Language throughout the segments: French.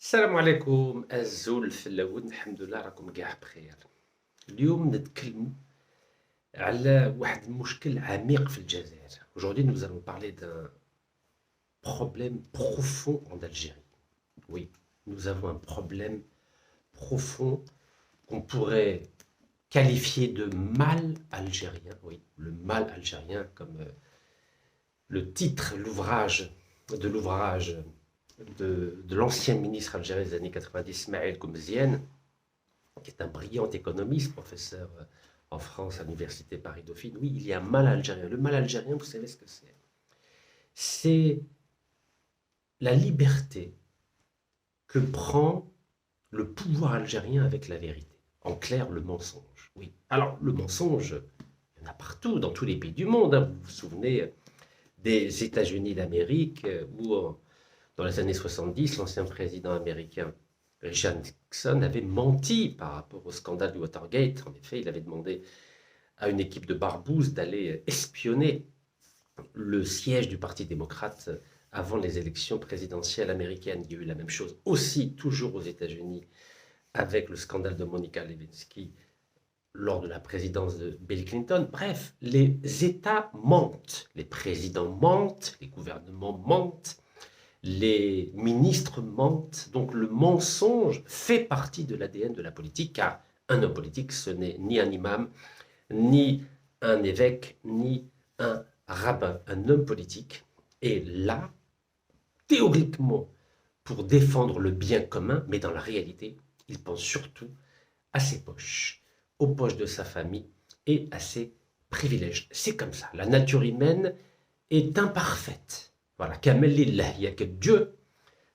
السلام عليكم الزول في اللود الحمد لله راكم كاع بخير. اليوم نتكلموا على واحد المشكل عميق في الجزائر. Aujourd'hui nous allons parler d'un problème profond en Algérie. Oui, nous avons un problème profond qu'on pourrait qualifier de mal algérien. Oui, le mal algérien comme le titre, l'ouvrage de l'ancien ministre algérien des années 90, Ismaël Gomzienne, qui est un brillant économiste, professeur en France à l'université Paris-Dauphine. Oui, il y a un mal algérien. Le mal algérien, vous savez ce que c'est? C'est la liberté que prend le pouvoir algérien avec la vérité. En clair, le mensonge. Oui. Alors, le mensonge, il y en a partout, dans tous les pays du monde. Vous vous souvenez des États-Unis d'Amérique, où dans les années 70, l'ancien président américain Richard Nixon avait menti par rapport au scandale du Watergate. En effet, il avait demandé à une équipe de barbouzes d'aller espionner le siège du Parti démocrate avant les élections présidentielles américaines. Il y a eu la même chose aussi, toujours aux États-Unis, avec le scandale de Monica Lewinsky lors de la présidence de Bill Clinton. Bref, les États mentent, les présidents mentent, les gouvernements mentent, les ministres mentent. Donc le mensonge fait partie de l'ADN de la politique, car un homme politique, ce n'est ni un imam, ni un évêque, ni un rabbin. Un homme politique est là, théoriquement, pour défendre le bien commun, mais dans la réalité, il pense surtout à ses poches, aux poches de sa famille et à ses privilèges. C'est comme ça. La nature humaine est imparfaite. Voilà, Kamelillah, il n'y a que Dieu,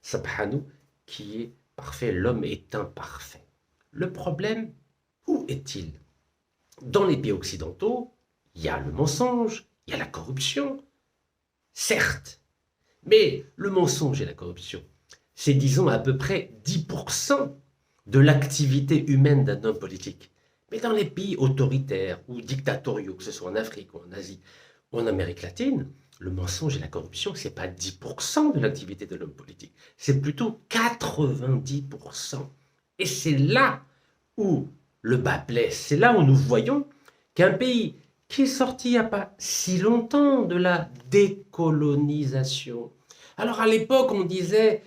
Subhanahu, qui est parfait. L'homme est imparfait. Le problème, où est-il? Dans les pays occidentaux, il y a le mensonge, il y a la corruption, certes, mais le mensonge et la corruption, c'est disons à peu près 10% de l'activité humaine d'un homme politique. Mais dans les pays autoritaires ou dictatoriaux, que ce soit en Afrique ou en Asie ou en Amérique latine, le mensonge et la corruption, ce n'est pas 10% de l'activité de l'homme politique, c'est plutôt 90%. Et c'est là où le bas blesse, c'est là où nous voyons qu'un pays qui est sorti il n'y a pas si longtemps de la décolonisation. Alors à l'époque, on disait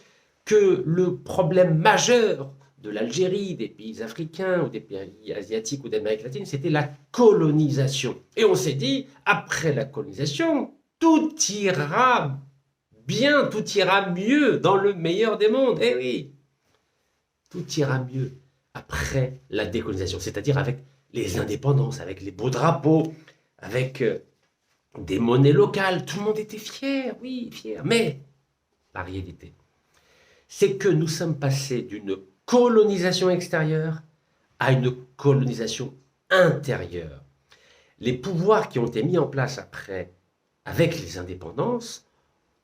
que le problème majeur de l'Algérie, des pays africains ou des pays asiatiques ou d'Amérique latine, c'était la colonisation. Et on s'est dit, après la colonisation, tout ira bien, tout ira mieux dans le meilleur des mondes. Eh oui, tout ira mieux après la décolonisation, c'est-à-dire avec les indépendances, avec les beaux drapeaux, avec des monnaies locales. Tout le monde était fier, oui, fier. Mais la réalité, c'est que nous sommes passés d'une colonisation extérieure à une colonisation intérieure. Les pouvoirs qui ont été mis en place après, avec les indépendances,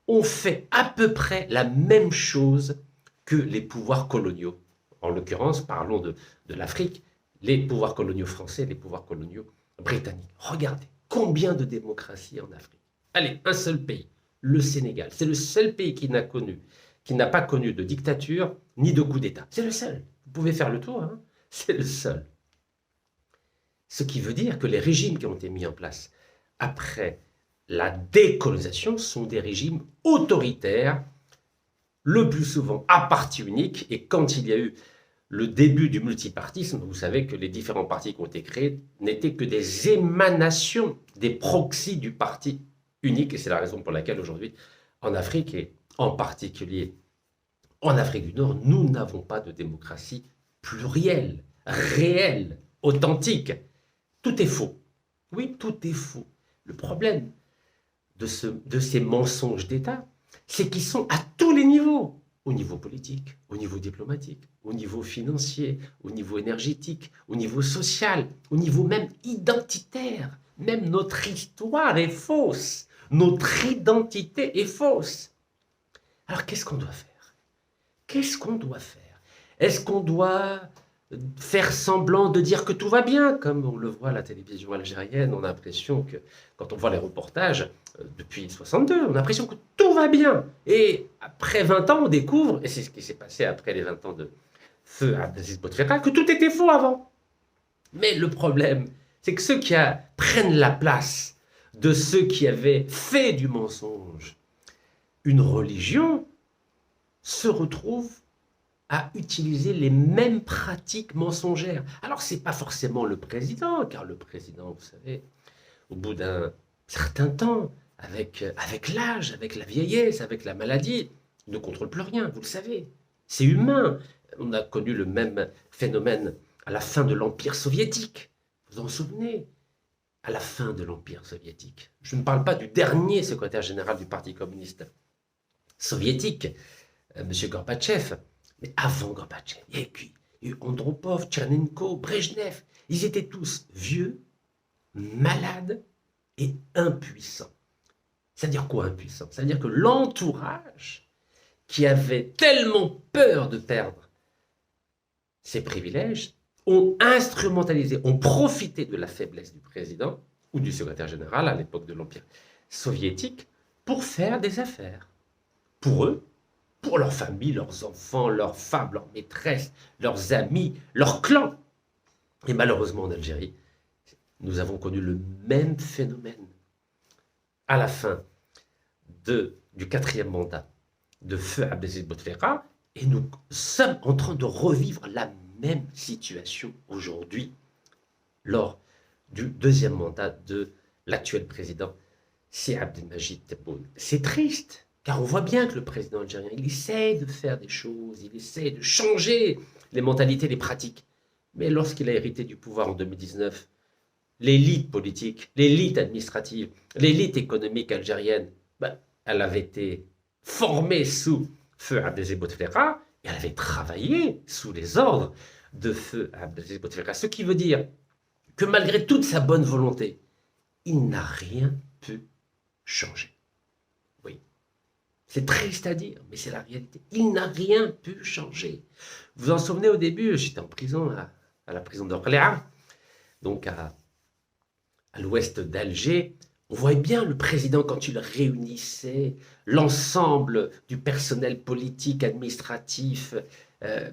ont fait à peu près la même chose que les pouvoirs coloniaux. En l'occurrence, parlons de l'Afrique, les pouvoirs coloniaux français, les pouvoirs coloniaux britanniques. Regardez, combien de démocraties en Afrique? Allez, un seul pays, le Sénégal. C'est le seul pays qui n'a pas connu de dictature ni de coup d'État. C'est le seul. Vous pouvez faire le tour, hein, c'est le seul. Ce qui veut dire que les régimes qui ont été mis en place après la décolonisation sont des régimes autoritaires, le plus souvent à parti unique. Et quand il y a eu le début du multipartisme, vous savez que les différents partis qui ont été créés n'étaient que des émanations, des proxys du parti unique. Et c'est la raison pour laquelle aujourd'hui, en Afrique et en particulier en Afrique du Nord, nous n'avons pas de démocratie plurielle, réelle, authentique. Tout est faux. Oui, tout est faux. Le problème de ces mensonges d'État, c'est qu'ils sont à tous les niveaux. Au niveau politique, au niveau diplomatique, au niveau financier, au niveau énergétique, au niveau social, au niveau même identitaire. Même notre histoire est fausse. Notre identité est fausse. Alors qu'est-ce qu'on doit faire? Qu'est-ce qu'on doit faire? Est-ce qu'on doit faire semblant de dire que tout va bien, comme on le voit à la télévision algérienne? On a l'impression que, quand on voit les reportages depuis 62, on a l'impression que tout tout va bien. Et après 20 ans, on découvre, et c'est ce qui s'est passé après les 20 ans de feu Abdelaziz Bouteflika, que tout était faux avant. Mais le problème, c'est que ceux qui prennent la place de ceux qui avaient fait du mensonge une religion se retrouvent à utiliser les mêmes pratiques mensongères. Alors, ce n'est pas forcément le président, car le président, vous savez, au bout d'un certain temps, avec l'âge, avec la vieillesse, avec la maladie, il ne contrôle plus rien, vous le savez. C'est humain. On a connu le même phénomène à la fin de l'Empire soviétique. Vous vous en souvenez? À la fin de l'Empire soviétique. Je ne parle pas du dernier secrétaire général du Parti communiste soviétique, M. Gorbatchev, mais avant Gorbatchev, il y a eu Andropov, Tchernenko, Brejnev. Ils étaient tous vieux, malades et impuissants. Ça veut dire quoi impuissant? Ça veut dire que l'entourage qui avait tellement peur de perdre ses privilèges ont instrumentalisé, ont profité de la faiblesse du président ou du secrétaire général à l'époque de l'Empire soviétique pour faire des affaires. Pour eux, pour leur famille, leurs enfants, leurs femmes, leurs maîtresses, leurs amis, leurs clans. Et malheureusement en Algérie, nous avons connu le même phénomène. À la fin du 4e mandat de feu Abdelaziz Bouteflika, et nous sommes en train de revivre la même situation aujourd'hui lors du 2e mandat de l'actuel président Si Abdelmajid Tebboune. C'est triste, car on voit bien que le président algérien, il essaie de faire des choses, il essaie de changer les mentalités, les pratiques. Mais lorsqu'il a hérité du pouvoir en 2019, l'élite politique, l'élite administrative, l'élite économique algérienne, elle avait été formée sous feu Abdelaziz Bouteflika et elle avait travaillé sous les ordres de feu Abdelaziz Bouteflika. Ce qui veut dire que malgré toute sa bonne volonté, il n'a rien pu changer. Oui, c'est triste à dire, mais c'est la réalité. Il n'a rien pu changer. Vous vous en souvenez au début, j'étais en prison, à la prison d'Orléans, donc à l'ouest d'Alger. On voyait bien le président quand il réunissait l'ensemble du personnel politique, administratif,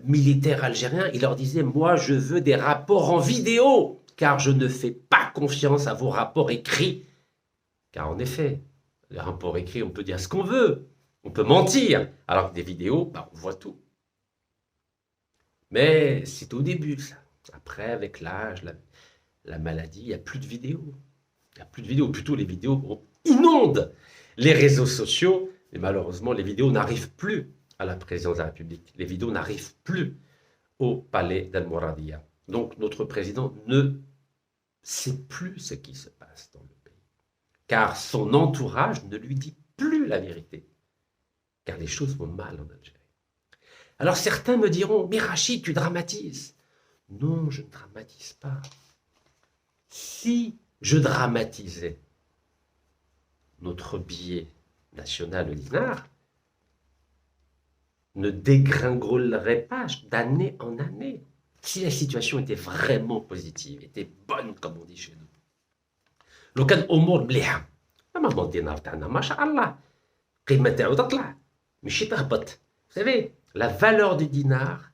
militaire algérien. Il leur disait « Moi, je veux des rapports en vidéo, car je ne fais pas confiance à vos rapports écrits. » Car en effet, les rapports écrits, on peut dire ce qu'on veut, on peut mentir, alors que des vidéos, on voit tout. Mais c'est au début, ça. Après, avec l'âge, la maladie, il n'y a plus de vidéos. Il n'y a plus de vidéos, plutôt les vidéos inondent les réseaux sociaux, et malheureusement, les vidéos n'arrivent plus à la présidence de la République. Les vidéos n'arrivent plus au palais d'Al-Mouradia. Donc, notre président ne sait plus ce qui se passe dans le pays, car son entourage ne lui dit plus la vérité, car les choses vont mal en Algérie. Alors, certains me diront « Mais Rachid, tu dramatises ». Non, je ne dramatise pas. Si je dramatisais notre billet national, le dinar, ne dégringolerait pas d'année en année. Si la situation était vraiment positive, était bonne, comme on dit chez nous. لو كان الامور مليحه اما الدينار تاعنا ما شاء الله قيمه تاعو تطلع ماشي تهبط. Vous savez, la valeur du dinar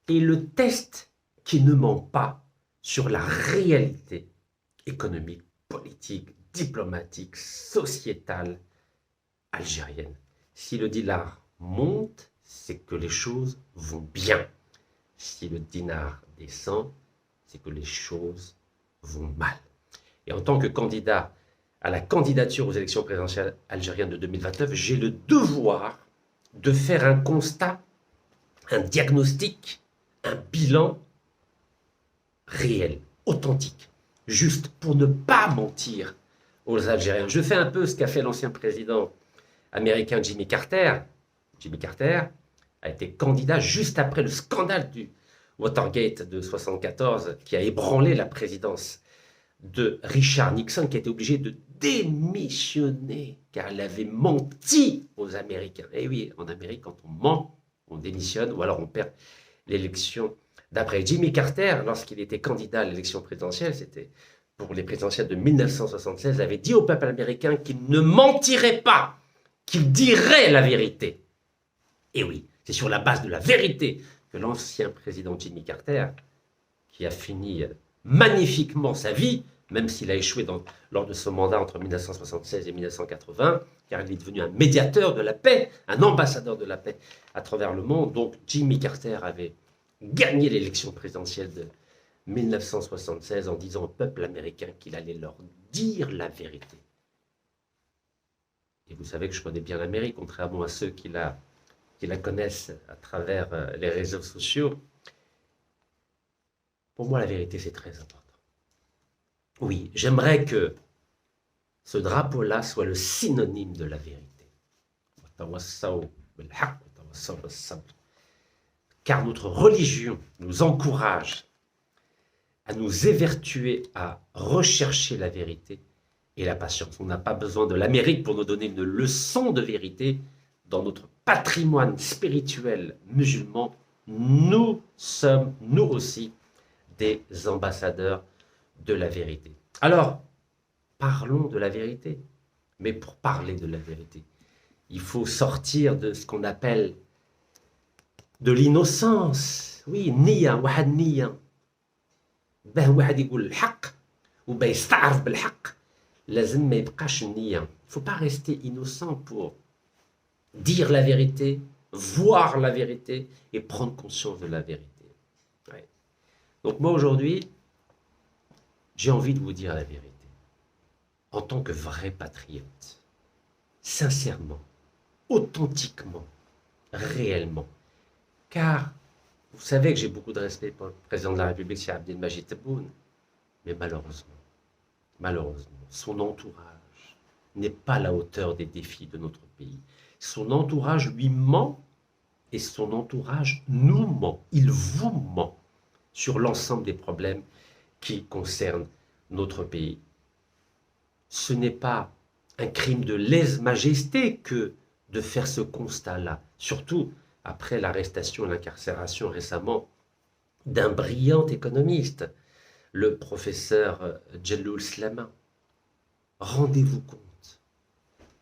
est le test qui ne ment pas sur la réalité économique, politique, diplomatique, sociétale algérienne. Si le dinar monte, c'est que les choses vont bien. Si le dinar descend, c'est que les choses vont mal. Et en tant que candidat à la candidature aux élections présidentielles algériennes de 2029, j'ai le devoir de faire un constat, un diagnostic, un bilan réel, authentique, juste pour ne pas mentir aux Algériens. Je fais un peu ce qu'a fait l'ancien président américain Jimmy Carter. Jimmy Carter a été candidat juste après le scandale du Watergate de 1974 qui a ébranlé la présidence de Richard Nixon, qui a été obligé de démissionner car il avait menti aux Américains. Et oui, en Amérique, quand on ment, on démissionne ou alors on perd l'élection d'après. Jimmy Carter, lorsqu'il était candidat à l'élection présidentielle, c'était pour les présidentielles de 1976, avait dit au peuple américain qu'il ne mentirait pas qu'il dirait la vérité. Et oui, c'est sur la base de la vérité que l'ancien président Jimmy Carter, qui a fini magnifiquement sa vie, même s'il a échoué lors de son mandat entre 1976 et 1980, car il est devenu un médiateur de la paix, un ambassadeur de la paix à travers le monde. Donc Jimmy Carter avait gagné l'élection présidentielle de 1976 en disant au peuple américain qu'il allait leur dire la vérité. Et vous savez que je connais bien l'Amérique, contrairement à ceux qui la connaissent à travers les réseaux sociaux. Pour moi, la vérité, c'est très important. Oui, j'aimerais que ce drapeau-là soit le synonyme de la vérité. Car notre religion nous encourage à nous évertuer à rechercher la vérité et la patience. On n'a pas besoin de l'Amérique pour nous donner une leçon de vérité. Dans notre patrimoine spirituel musulman, nous sommes, nous aussi, des ambassadeurs de la vérité. Alors, parlons de la vérité. Mais pour parler de la vérité, il faut sortir de ce qu'on appelle de l'innocence. Oui, niya, wahad niya. باه واحد يقول الحق وباه يستعرف بالحق لازم ما يبقاش النية. Il ne faut pas rester innocent pour dire la vérité, voir la vérité et prendre conscience de la vérité. Ouais. Donc moi aujourd'hui, j'ai envie de vous dire la vérité. En tant que vrai patriote, sincèrement, authentiquement, réellement. Car vous savez que j'ai beaucoup de respect pour le président de la République, Cheikh Abdelmajid Tebboune, mais malheureusement, son entourage n'est pas à la hauteur des défis de notre pays. Son entourage lui ment et son entourage nous ment. Il vous ment sur l'ensemble des problèmes qui concernent notre pays. Ce n'est pas un crime de lèse-majesté que de faire ce constat-là, surtout après l'arrestation et l'incarcération récemment d'un brillant économiste, le professeur Djelloul Slama. Rendez-vous compte,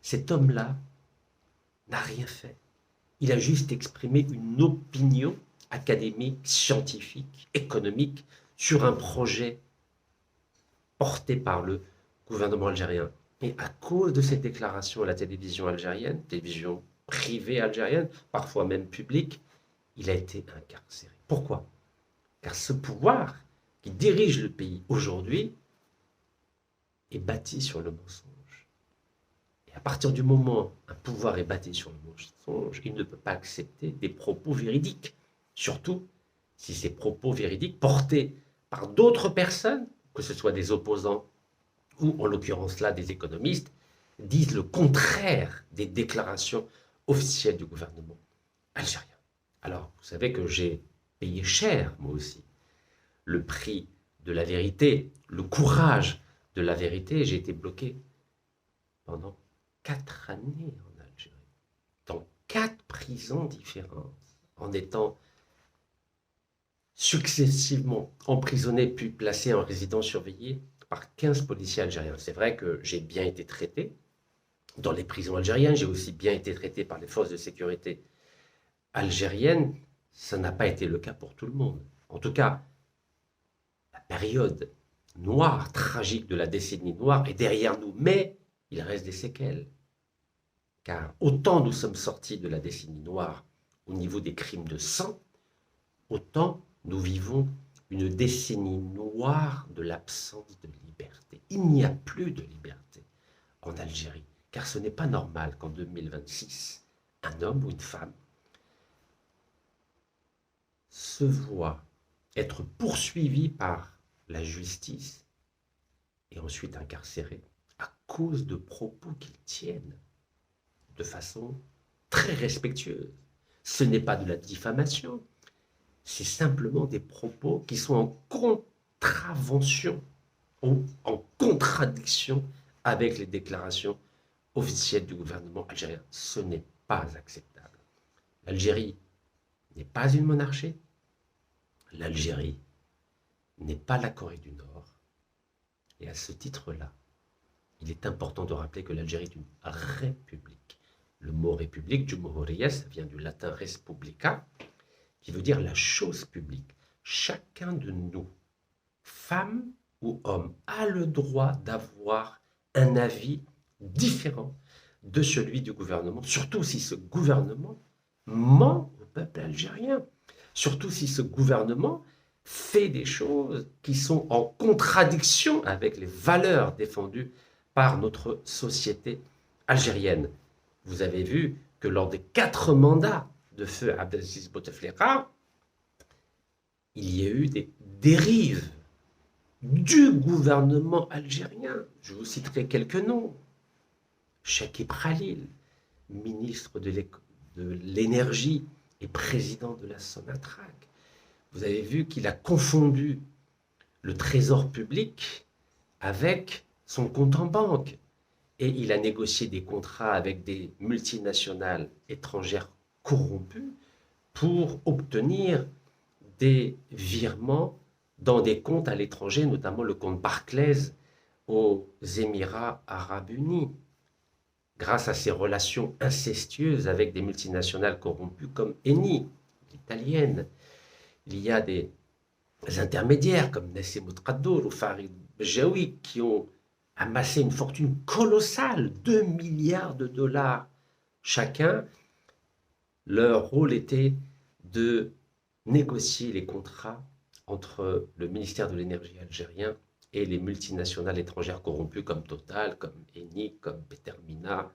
cet homme-là n'a rien fait. Il a juste exprimé une opinion académique, scientifique, économique sur un projet porté par le gouvernement algérien. Et à cause de ces déclarations à la télévision algérienne, télévision privée algérienne, parfois même publique, il a été incarcéré. Pourquoi? Car ce pouvoir qui dirige le pays aujourd'hui est bâti sur le mensonge. Et à partir du moment où un pouvoir est bâti sur le mensonge, il ne peut pas accepter des propos véridiques, surtout si ces propos véridiques portés par d'autres personnes, que ce soit des opposants ou en l'occurrence là des économistes, disent le contraire des déclarations officielles du gouvernement algérien. Alors, vous savez que j'ai payé cher, moi aussi, le prix de la vérité, le courage de la vérité. J'ai été bloqué pendant 4 années en Algérie, dans 4 prisons différentes, en étant successivement emprisonné puis placé en résidence surveillée par 15 policiers algériens. C'est vrai que j'ai bien été traité dans les prisons algériennes, j'ai aussi bien été traité par les forces de sécurité algériennes. Ça n'a pas été le cas pour tout le monde. En tout cas, la période noire, tragique de la décennie noire est derrière nous, mais il reste des séquelles. Car autant nous sommes sortis de la décennie noire au niveau des crimes de sang, autant nous vivons une décennie noire de l'absence de liberté. Il n'y a plus de liberté en Algérie, car ce n'est pas normal qu'en 2026, un homme ou une femme se voit être poursuivi par la justice et ensuite incarcéré à cause de propos qu'ils tiennent de façon très respectueuse. Ce n'est pas de la diffamation, c'est simplement des propos qui sont en contravention ou en contradiction avec les déclarations officielles du gouvernement algérien. Ce n'est pas acceptable. L'Algérie n'est pas une monarchie. L'Algérie n'est pas la Corée du Nord. Et à ce titre-là, il est important de rappeler que l'Algérie est une république. Le mot république, Jumhuriyya, ça vient du latin res publica, qui veut dire la chose publique. Chacun de nous, femme ou homme, a le droit d'avoir un avis différent de celui du gouvernement, surtout si ce gouvernement ment au peuple algérien, surtout si ce gouvernement fait des choses qui sont en contradiction avec les valeurs défendues par notre société algérienne. Vous avez vu que lors des 4 mandats de feu Abdelaziz Bouteflika, il y a eu des dérives du gouvernement algérien. Je vous citerai quelques noms. Chakib Khalil, ministre de l'énergie et président de la Sonatrach. Vous avez vu qu'il a confondu le trésor public avec son compte en banque. Et il a négocié des contrats avec des multinationales étrangères corrompues pour obtenir des virements dans des comptes à l'étranger, notamment le compte Barclays aux Émirats arabes unis, grâce à ses relations incestueuses avec des multinationales corrompues comme Eni, l'italienne. Il y a des intermédiaires comme Nassim Ouaddadour ou Farid Bejaoui qui ont amassé une fortune colossale, 2 milliards de dollars chacun. Leur rôle était de négocier les contrats entre le ministère de l'énergie algérien et les multinationales étrangères corrompues comme Total, comme Eni, comme Pertamina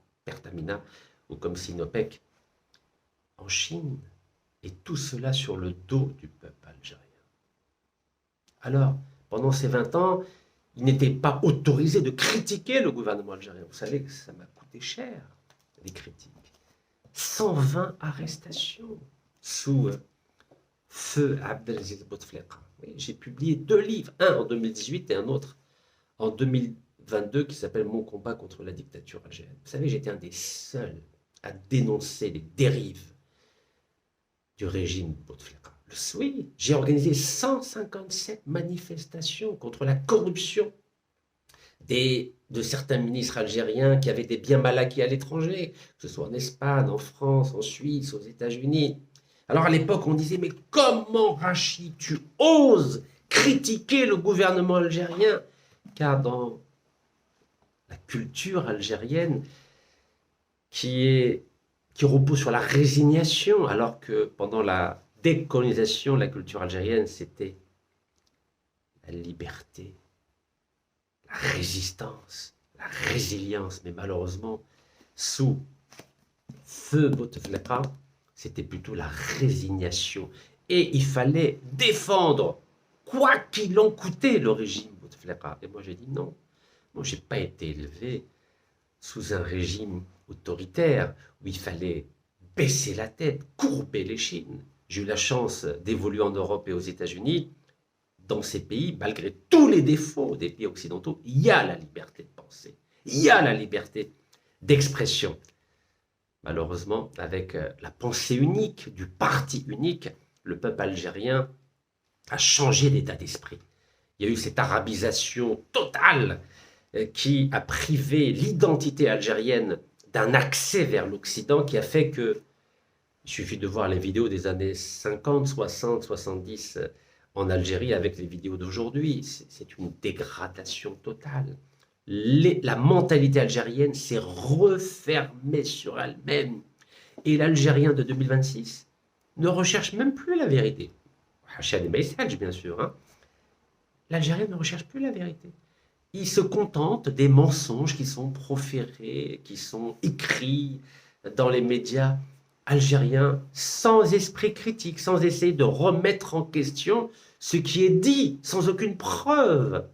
ou comme Sinopec en Chine. Et tout cela sur le dos du peuple algérien. Alors, pendant ces 20 ans, il n'était pas autorisé de critiquer le gouvernement algérien. Vous savez que ça m'a coûté cher, les critiques. 120 arrestations sous feu Abdelaziz Bouteflika. Oui, j'ai publié 2 livres, un en 2018 et un autre en 2022 qui s'appelle Mon combat contre la dictature algérienne. Vous savez, j'étais un des seuls à dénoncer les dérives du régime Bouteflika. Oui, j'ai organisé 157 manifestations contre la corruption de certains ministres algériens qui avaient des biens mal acquis à l'étranger, que ce soit en Espagne, en France, en Suisse, aux États-Unis. Alors à l'époque, on disait, mais comment, Rachid, tu oses critiquer le gouvernement algérien? Car dans la culture algérienne, qui repose sur la résignation, alors que pendant la décolonisation, la culture algérienne, c'était la liberté, la résistance, la résilience. Mais malheureusement, sous feu Bouteflika, c'était plutôt la résignation. Et il fallait défendre, quoi qu'il en coûtait, le régime Bouteflika. Et moi, j'ai dit non. Moi, je n'ai pas été élevé sous un régime autoritaire où il fallait baisser la tête, courber les chines. J'ai eu la chance d'évoluer en Europe et aux États-Unis. Dans ces pays, malgré tous les défauts des pays occidentaux, il y a la liberté de penser, il y a la liberté d'expression. Malheureusement, avec la pensée unique, du parti unique, le peuple algérien a changé d'état d'esprit. Il y a eu cette arabisation totale qui a privé l'identité algérienne d'un accès vers l'Occident qui a fait que, il suffit de voir les vidéos des années 50, 60, 70 en Algérie avec les vidéos d'aujourd'hui, c'est une dégradation totale. La mentalité algérienne s'est refermée sur elle-même. Et l'Algérien de 2026 ne recherche même plus la vérité. Hachad Maïsadj, bien sûr. Hein. L'Algérien ne recherche plus la vérité. Il se contente des mensonges qui sont proférés, qui sont écrits dans les médias algériens, sans esprit critique, sans essayer de remettre en question ce qui est dit, sans aucune preuve.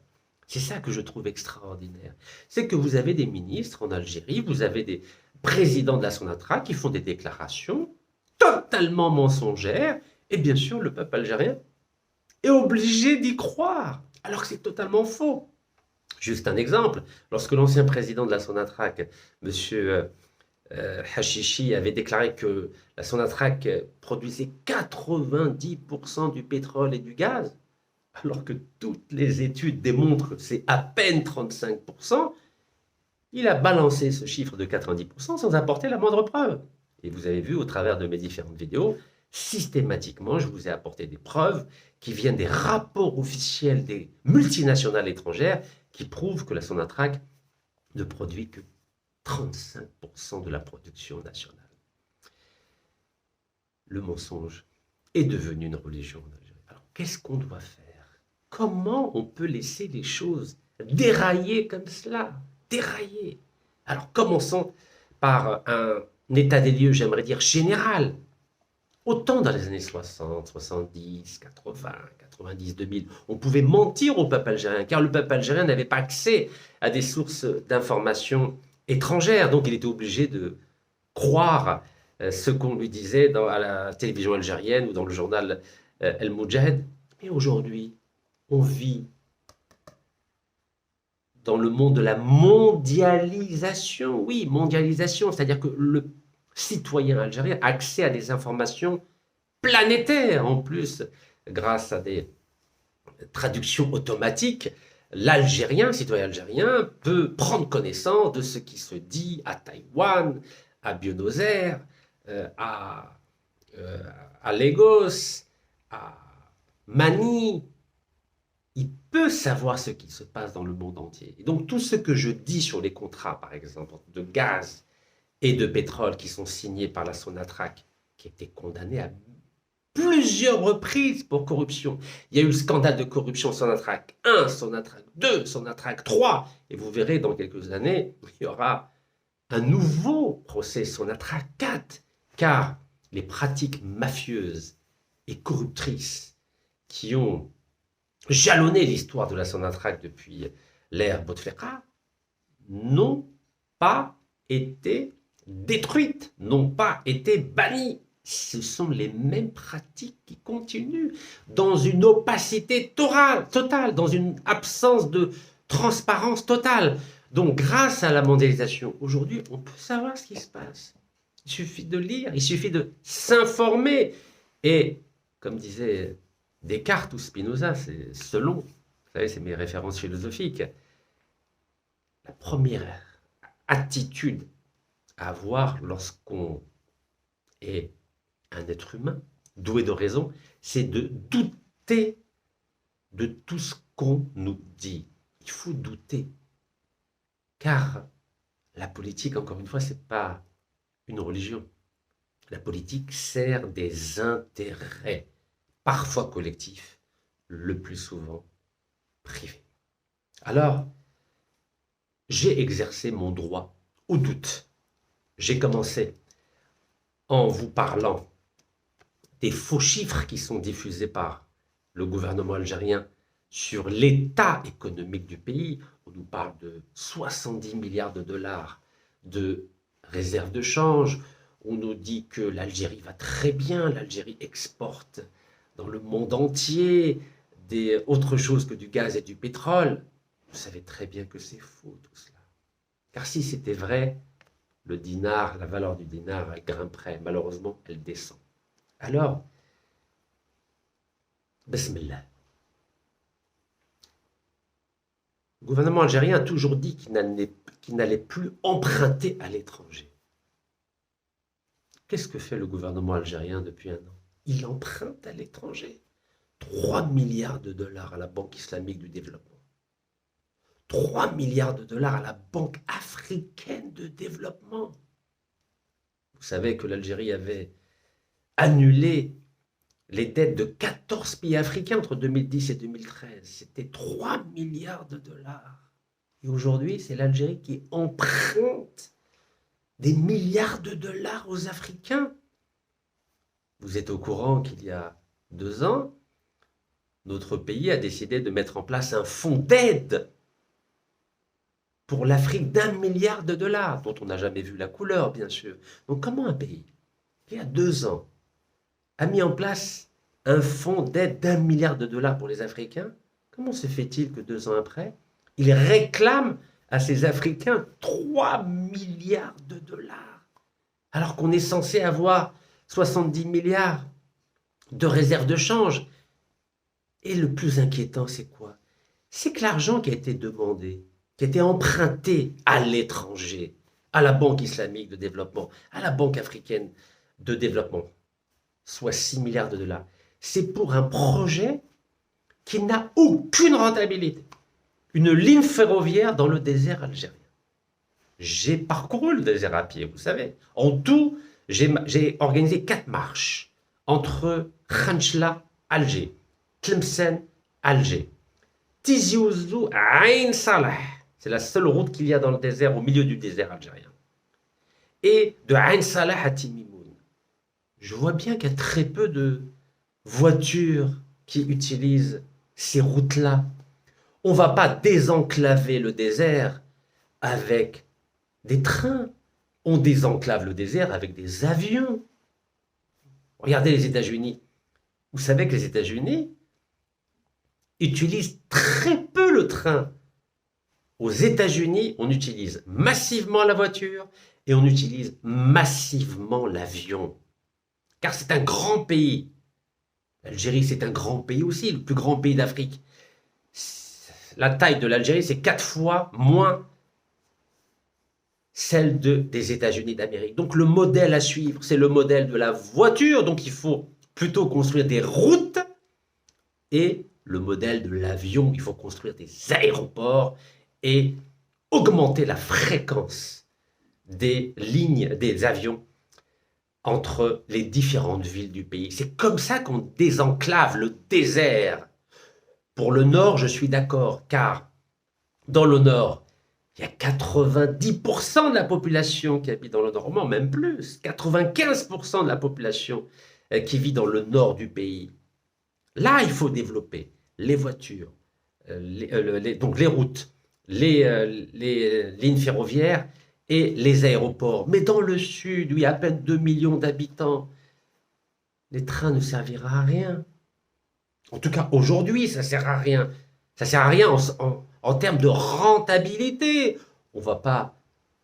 C'est ça que je trouve extraordinaire. C'est que vous avez des ministres en Algérie, vous avez des présidents de la Sonatrach qui font des déclarations totalement mensongères, et bien sûr, le peuple algérien est obligé d'y croire, alors que c'est totalement faux. Juste un exemple, lorsque l'ancien président de la Sonatrach, M. Hachichi, avait déclaré que la Sonatrach produisait 90% du pétrole et du gaz, alors que toutes les études démontrent que c'est à peine 35%, Il a balancé ce chiffre de 90% sans apporter la moindre preuve. Et vous avez vu au travers de mes différentes vidéos, systématiquement, je vous ai apporté des preuves qui viennent des rapports officiels des multinationales étrangères qui prouvent que la Sonatrach ne produit que 35% de la production nationale. Le mensonge est devenu une religion en Algérie. Alors, qu'est-ce qu'on doit faire? Comment on peut laisser les choses dérailler comme cela? Dérailler. Alors, commençons par un état des lieux, j'aimerais dire, général. Autant dans les années 60, 70, 80, 90, 2000, on pouvait mentir au peuple algérien, car le peuple algérien n'avait pas accès à des sources d'informations étrangères, donc il était obligé de croire ce qu'on lui disait à la télévision algérienne ou dans le journal El Moudjahid. Mais aujourd'hui, on vit dans le monde de la mondialisation. Oui, mondialisation, c'est-à-dire que le citoyen algérien a accès à des informations planétaires en plus, grâce à des traductions automatiques. L'Algérien, citoyen algérien, peut prendre connaissance de ce qui se dit à Taïwan, à Buenos Aires, à Lagos, à Manille. Il peut savoir ce qui se passe dans le monde entier. Et donc tout ce que je dis sur les contrats, par exemple, de gaz et de pétrole qui sont signés par la Sonatrach, qui étaient condamnés à plusieurs reprises pour corruption. Il y a eu le scandale de corruption Sonatrach 1, Sonatrach 2, Sonatrach 3, et vous verrez dans quelques années, il y aura un nouveau procès Sonatrach 4, car les pratiques mafieuses et corruptrices qui ont jalonné l'histoire de la Sonatrach depuis l'ère Bouteflika n'ont pas été détruites, n'ont pas été bannies. Ce sont les mêmes pratiques qui continuent dans une opacité totale, dans une absence de transparence totale. Donc, grâce à la mondialisation, aujourd'hui, on peut savoir ce qui se passe. Il suffit de lire, il suffit de s'informer. Et, comme disait Descartes ou Spinoza, c'est selon, vous savez, c'est mes références philosophiques, la première attitude à avoir lorsqu'on est un être humain doué de raison, c'est de douter de tout ce qu'on nous dit. Il faut douter. Car la politique, encore une fois, ce n'est pas une religion. La politique sert des intérêts, parfois collectifs, le plus souvent privés. Alors, j'ai exercé mon droit au doute. J'ai commencé en vous parlant des faux chiffres qui sont diffusés par le gouvernement algérien sur l'état économique du pays. On nous parle de 70 milliards de dollars de réserves de change. On nous dit que l'Algérie va très bien, l'Algérie exporte dans le monde entier autre chose que du gaz et du pétrole. Vous savez très bien que c'est faux tout cela. Car si c'était vrai, le dinar, la valeur du dinar, elle grimperait. Malheureusement, elle descend. Alors, Bismillah. Le gouvernement algérien a toujours dit qu'il n'allait plus emprunter à l'étranger. Qu'est-ce que fait le gouvernement algérien depuis un an? Il emprunte à l'étranger. 3 milliards de dollars à la Banque islamique du développement. 3 milliards de dollars à la Banque africaine de développement. Vous savez que l'Algérie avait annulé les dettes de 14 pays africains entre 2010 et 2013. C'était 3 milliards de dollars. Et aujourd'hui, c'est l'Algérie qui emprunte des milliards de dollars aux Africains. Vous êtes au courant qu'il y a 2 ans, notre pays a décidé de mettre en place un fonds d'aide pour l'Afrique d'1 milliard de dollars, dont on n'a jamais vu la couleur, bien sûr. Donc comment un pays, qui il y a 2 ans, a mis en place un fonds d'aide d'1 milliard de dollars pour les Africains, comment se fait-il que 2 ans après, il réclame à ces Africains 3 milliards de dollars, alors qu'on est censé avoir 70 milliards de réserves de change? Et le plus inquiétant, c'est quoi? C'est que l'argent qui a été demandé, qui étaient empruntés à l'étranger, à la Banque islamique de développement, à la Banque africaine de développement, soit 6 milliards de dollars. C'est pour un projet qui n'a aucune rentabilité. Une ligne ferroviaire dans le désert algérien. J'ai parcouru le désert à pied, vous savez. En tout, j'ai organisé 4 marches entre Khanchla, Alger, Tlemcen, Alger, Tizi Ouzou, Ain Salah. C'est la seule route qu'il y a dans le désert, au milieu du désert algérien. Et de Ain Salah à Timimoun. Je vois bien qu'il y a très peu de voitures qui utilisent ces routes-là. On ne va pas désenclaver le désert avec des trains. On désenclave le désert avec des avions. Regardez les États-Unis. Vous savez que les États-Unis utilisent très peu le train. Aux États-Unis, on utilise massivement la voiture et on utilise massivement l'avion. Car c'est un grand pays. L'Algérie, c'est un grand pays aussi, le plus grand pays d'Afrique. La taille de l'Algérie, c'est 4 fois moins celle des États-Unis d'Amérique. Donc le modèle à suivre, c'est le modèle de la voiture. Donc il faut plutôt construire des routes. Et le modèle de l'avion, il faut construire des aéroports et augmenter la fréquence des lignes, des avions entre les différentes villes du pays. C'est comme ça qu'on désenclave le désert. Pour le nord, je suis d'accord, car dans le nord, il y a 90% de la population qui habite dans le nord, même plus, 95% de la population qui vit dans le nord du pays. Là, il faut développer les voitures, donc les routes, les lignes ferroviaires et les aéroports. Mais dans le sud, où il y a à peine 2 millions d'habitants, les trains ne serviront à rien. En tout cas, aujourd'hui, ça ne sert à rien. Ça ne sert à rien en termes de rentabilité. On ne va pas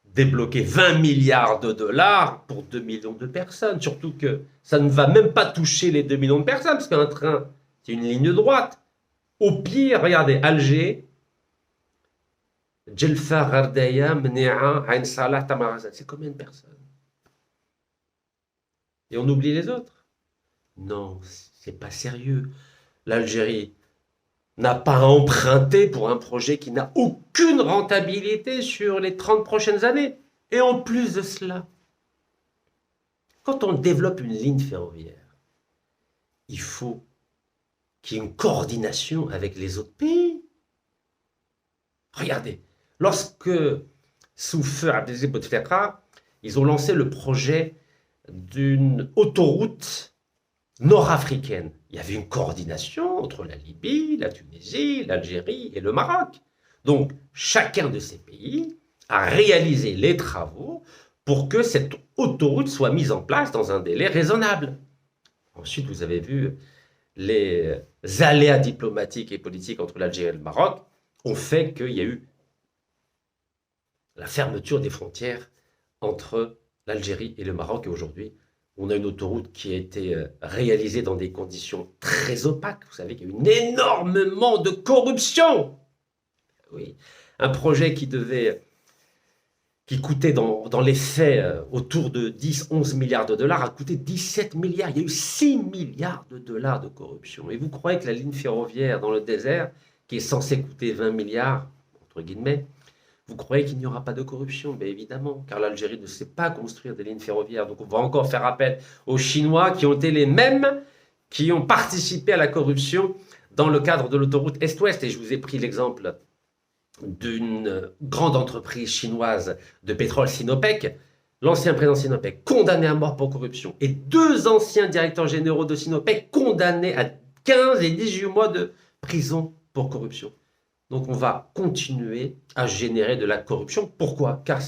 débloquer 20 milliards de dollars pour 2 millions de personnes. Surtout que ça ne va même pas toucher les 2 millions de personnes, parce qu'un train, c'est une ligne droite. Au pire, regardez, Alger, Djelfa, Ghardaïa, Mnéa, Ain Salah, Tamarazat. C'est combien de personnes? Et on oublie les autres? Non, c'est pas sérieux. L'Algérie n'a pas emprunté pour un projet qui n'a aucune rentabilité sur les 30 prochaines années. Et en plus de cela, quand on développe une ligne ferroviaire, il faut qu'il y ait une coordination avec les autres pays. Regardez, lorsque, sous feu Abdelaziz Bouteflika, ils ont lancé le projet d'une autoroute nord-africaine. Il y avait une coordination entre la Libye, la Tunisie, l'Algérie et le Maroc. Donc, chacun de ces pays a réalisé les travaux pour que cette autoroute soit mise en place dans un délai raisonnable. Ensuite, vous avez vu les aléas diplomatiques et politiques entre l'Algérie et le Maroc ont fait qu'il y a eu la fermeture des frontières entre l'Algérie et le Maroc. Et aujourd'hui, on a une autoroute qui a été réalisée dans des conditions très opaques. Vous savez qu'il y a eu énormément de corruption. Oui, un projet qui coûtait dans les faits autour de 10-11 milliards de dollars a coûté 17 milliards. Il y a eu 6 milliards de dollars de corruption. Et vous croyez que la ligne ferroviaire dans le désert, qui est censée coûter 20 milliards, entre guillemets, vous croyez qu'il n'y aura pas de corruption? Mais évidemment, car l'Algérie ne sait pas construire des lignes ferroviaires. Donc on va encore faire appel aux Chinois qui ont été les mêmes qui ont participé à la corruption dans le cadre de l'autoroute Est-Ouest. Et je vous ai pris l'exemple d'une grande entreprise chinoise de pétrole, Sinopec. L'ancien président Sinopec, condamné à mort pour corruption. Et 2 anciens directeurs généraux de Sinopec, condamnés à 15 et 18 mois de prison pour corruption. Donc on va continuer à générer de la corruption. Pourquoi? Car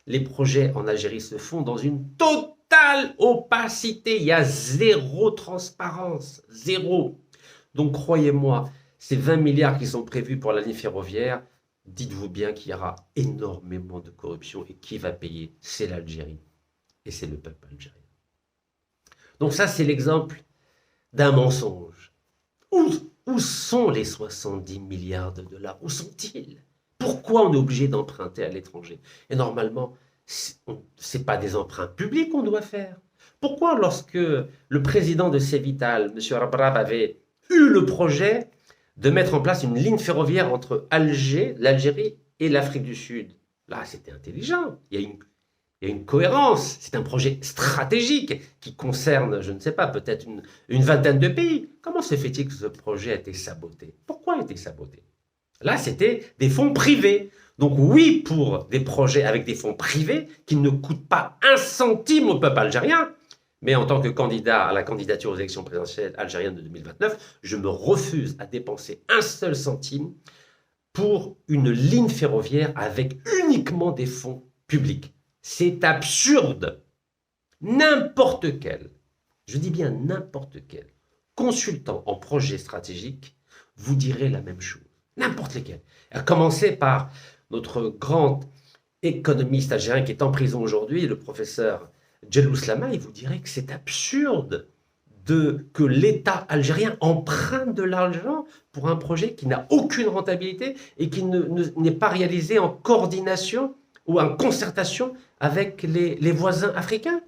les projets en Algérie se font dans une totale opacité. Il y a zéro transparence. Zéro. Donc croyez-moi, ces 20 milliards qui sont prévus pour la ligne ferroviaire, dites-vous bien qu'il y aura énormément de corruption. Et qui va payer? C'est l'Algérie. Et c'est le peuple algérien. Donc ça, c'est l'exemple d'un mensonge. Où sont les 70 milliards de dollars? Où sont-ils? Pourquoi on est obligé d'emprunter à l'étranger? Et normalement, ce n'est pas des emprunts publics qu'on doit faire. Pourquoi, lorsque le président de Cevital, M. Rabrab, avait eu le projet de mettre en place une ligne ferroviaire entre Alger, l'Algérie et l'Afrique du Sud, là, c'était intelligent. Il y a une cohérence. C'est un projet stratégique qui concerne, je ne sais pas, peut-être une vingtaine de pays. Comment se fait-il que ce projet a été saboté? Pourquoi a été saboté? Là, c'était des fonds privés. Donc oui, pour des projets avec des fonds privés qui ne coûtent pas un centime au peuple algérien, mais en tant que candidat à la candidature aux élections présidentielles algériennes de 2029, je me refuse à dépenser un seul centime pour une ligne ferroviaire avec uniquement des fonds publics. C'est absurde. N'importe quel, je dis bien n'importe quel, consultant en projet stratégique vous dirait la même chose. N'importe lesquels. À commencer par notre grand économiste algérien qui est en prison aujourd'hui, le professeur Djellous Lama, il vous dirait que c'est absurde que l'État algérien emprunte de l'argent pour un projet qui n'a aucune rentabilité et qui n'est pas réalisé en coordination ou en concertation avec les voisins africains.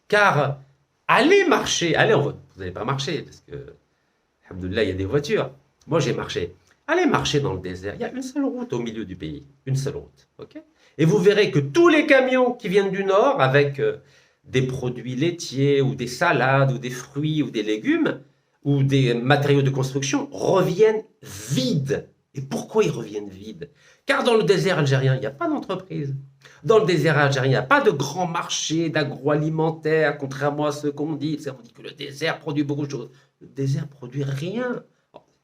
Car allez marcher, vous n'allez pas marcher parce que, alhamdoulilah, il y a des voitures. Moi, j'ai marché. Allez marcher dans le désert. Il y a une seule route au milieu du pays. Une seule route. Okay, et vous verrez que tous les camions qui viennent du nord avec des produits laitiers ou des salades ou des fruits ou des légumes ou des matériaux de construction reviennent vides. Et pourquoi ils reviennent vides? Car dans le désert algérien, il n'y a pas d'entreprise. Dans le désert algérien, il n'y a pas de grand marché d'agroalimentaire, contrairement à ce qu'on dit. On dit que le désert produit beaucoup de choses. Le désert produit rien.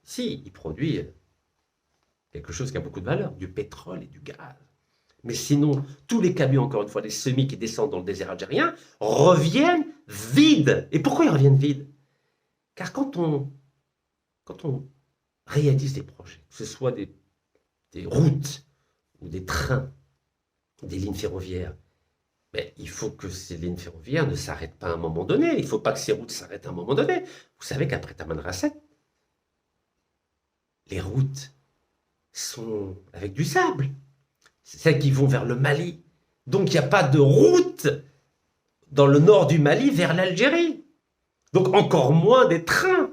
Si, il produit quelque chose qui a beaucoup de valeur, du pétrole et du gaz. Mais sinon, tous les camions, encore une fois, les semis qui descendent dans le désert algérien, reviennent vides. Et pourquoi ils reviennent vides? Car quand on réalise des projets, que ce soit des routes ou des trains, des lignes ferroviaires, mais il faut que ces lignes ferroviaires ne s'arrêtent pas à un moment donné. Il ne faut pas que ces routes s'arrêtent à un moment donné. Vous savez qu'après Tamanrasset, les routes sont avec du sable. C'est celles qui vont vers le Mali. Donc il n'y a pas de route dans le nord du Mali vers l'Algérie. Donc encore moins des trains.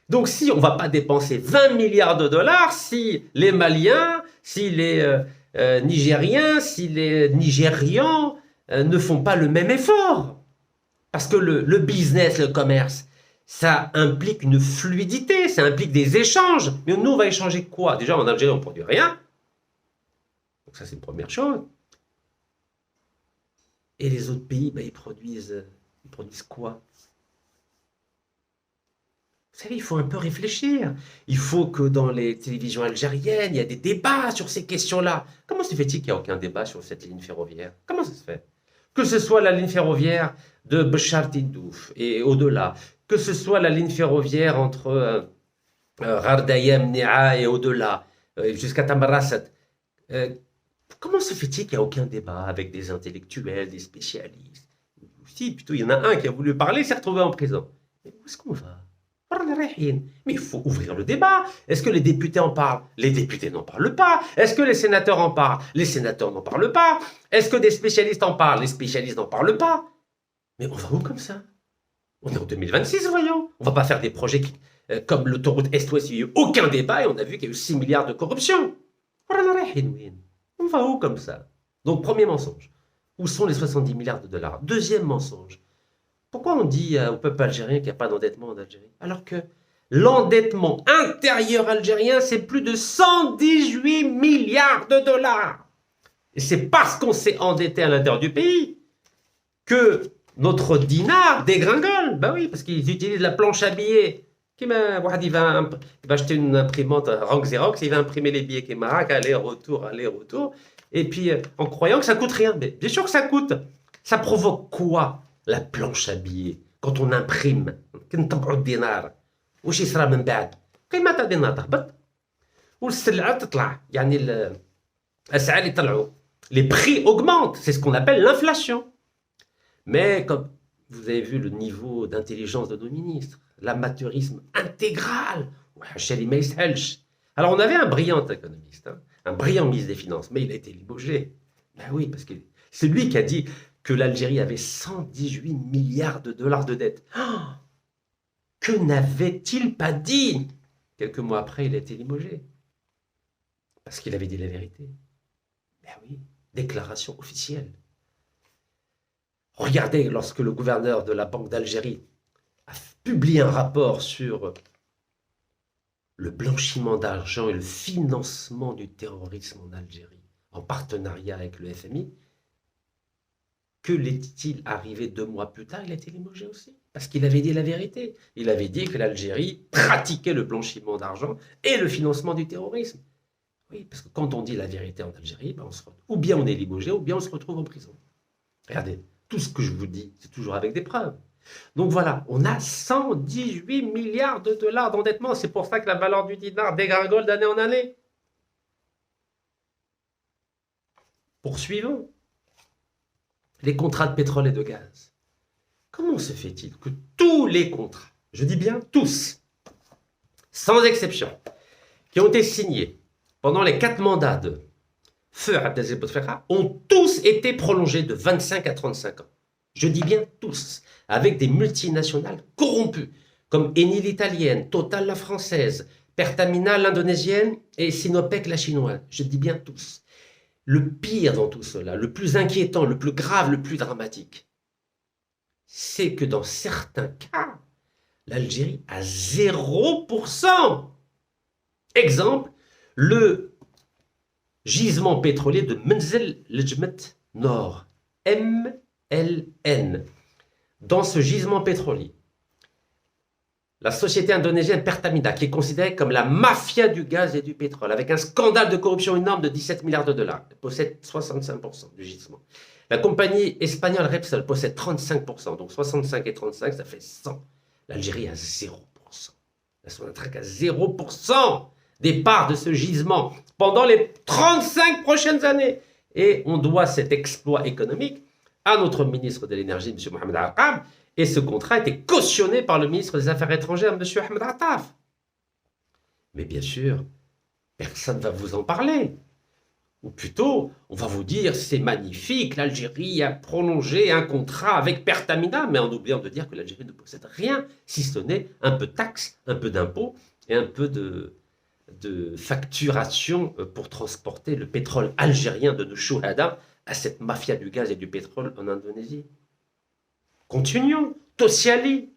Donc si on ne va pas dépenser 20 milliards de dollars, si les Maliens, si les Nigériens, si les Nigérians ne font pas le même effort. Parce que le business, le commerce, ça implique une fluidité, ça implique des échanges. Mais nous, on va échanger quoi? Déjà, en Algérie, on ne produit rien. Donc ça, c'est une première chose. Et les autres pays, ils produisent quoi? Vous savez, il faut un peu réfléchir. Il faut que dans les télévisions algériennes, il y a des débats sur ces questions-là. Comment se fait-il qu'il n'y a aucun débat sur cette ligne ferroviaire? Comment ça se fait? Que ce soit la ligne ferroviaire de Béchar Tindouf et au-delà, que ce soit la ligne ferroviaire entre Ghardayem, Néa et au-delà, jusqu'à Tamarasset. Comment se fait-il qu'il n'y a aucun débat avec des intellectuels, des spécialistes? Si, plutôt, il y en a un qui a voulu parler, s'est retrouvé en prison. Mais où est-ce qu'on va? Mais il faut ouvrir le débat. Est-ce que les députés en parlent? Les députés n'en parlent pas. Est-ce que les sénateurs en parlent? Les sénateurs n'en parlent pas. Est-ce que des spécialistes en parlent? Les spécialistes n'en parlent pas. Mais on va où comme ça? On est en 2026, voyons. On ne va pas faire des projets comme l'autoroute Est-Ouest, il n'y a eu aucun débat et on a vu qu'il y a eu 6 milliards de corruption. On va où comme ça? Donc, premier mensonge. Où sont les 70 milliards de dollars? Deuxième mensonge. Pourquoi on dit au peuple algérien qu'il n'y a pas d'endettement en Algérie? Alors que l'endettement intérieur algérien, c'est plus de 118 milliards de dollars. Et c'est parce qu'on s'est endetté à l'intérieur du pays que notre dinar dégringole. Ben oui, parce qu'ils utilisent la planche à billets. Il va acheter une imprimante Rank Xerox, il va imprimer les billets qui marquent, aller-retour. Et puis, en croyant que ça coûte rien. Mais bien sûr que ça coûte. Ça provoque quoi? La planche à billets, quand on imprime, كنطبعوا الدينار واش يصرى من بعد؟ قيمة تاع الدينار تهبط والسلعة تطلع، يعني الأسعار يطلعوا. Les prix augmentent, c'est ce qu'on appelle l'inflation. Mais comme vous avez vu le niveau d'intelligence de nos ministres, l'amateurisme intégral, وحاشا اللي ما يسهلش. Alors, on avait un brillant économiste, hein, un brillant ministre des Finances, mais il a été limogé. Ben oui, parce que c'est lui qui a dit que l'Algérie avait 118 milliards de dollars de dette. Oh, que n'avait-il pas dit? Quelques mois après, il a été limogé. Parce qu'il avait dit la vérité. Ben oui, déclaration officielle. Regardez, lorsque le gouverneur de la Banque d'Algérie a publié un rapport sur le blanchiment d'argent et le financement du terrorisme en Algérie, en partenariat avec le FMI, que l'est-il arrivé 2 mois plus tard? Il a été limogé aussi. Parce qu'il avait dit la vérité. Il avait dit que l'Algérie pratiquait le blanchiment d'argent et le financement du terrorisme. Oui, parce que quand on dit la vérité en Algérie, ben ou bien on est limogé, ou bien on se retrouve en prison. Regardez, tout ce que je vous dis, c'est toujours avec des preuves. Donc voilà, on a 118 milliards de dollars d'endettement. C'est pour ça que la valeur du dinar dégringole d'année en année. Poursuivons. Les contrats de pétrole et de gaz. Comment se fait-il que tous les contrats, je dis bien tous, sans exception, qui ont été signés pendant les 4 mandats de feu Abdelaziz Bouteflika, ont tous été prolongés de 25 à 35 ans. Je dis bien tous, avec des multinationales corrompues, comme Eni l'italienne, Total la française, Pertamina l'indonésienne et Sinopec la chinoise. Je dis bien tous. Le pire dans tout cela, le plus inquiétant, le plus grave, le plus dramatique, c'est que dans certains cas, l'Algérie a 0%. Exemple, le gisement pétrolier de Menzel Lejmet Nord, MLN. Dans ce gisement pétrolier, la société indonésienne Pertamina, qui est considérée comme la mafia du gaz et du pétrole, avec un scandale de corruption énorme de 17 milliards de dollars, possède 65% du gisement. La compagnie espagnole Repsol possède 35%, donc 65 et 35, ça fait 100. L'Algérie a 0%. La Sonatrach a 0% des parts de ce gisement pendant les 35 prochaines années. Et on doit cet exploit économique à notre ministre de l'Énergie, M. Mohamed Aqab, et ce contrat a été cautionné par le ministre des Affaires étrangères, M. Ahmed Attaf. Mais bien sûr, personne ne va vous en parler. Ou plutôt, on va vous dire, c'est magnifique, l'Algérie a prolongé un contrat avec Pertamina, mais en oubliant de dire que l'Algérie ne possède rien, si ce n'est un peu de taxes, un peu d'impôts et un peu de facturation pour transporter le pétrole algérien de nos chouhada à cette mafia du gaz et du pétrole en Indonésie. Continuons. Tosyali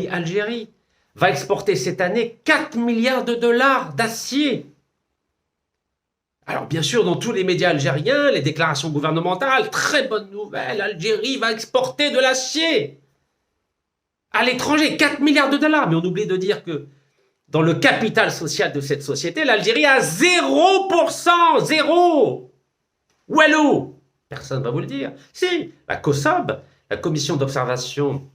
Algérie, va exporter cette année 4 milliards de dollars d'acier. Alors bien sûr, dans tous les médias algériens, les déclarations gouvernementales, très bonne nouvelle, l'Algérie va exporter de l'acier à l'étranger, 4 milliards de dollars. Mais on oublie de dire que dans le capital social de cette société, l'Algérie a 0%, zéro. Wallo, personne ne va vous le dire. Si, la COSOB, la commission d'observation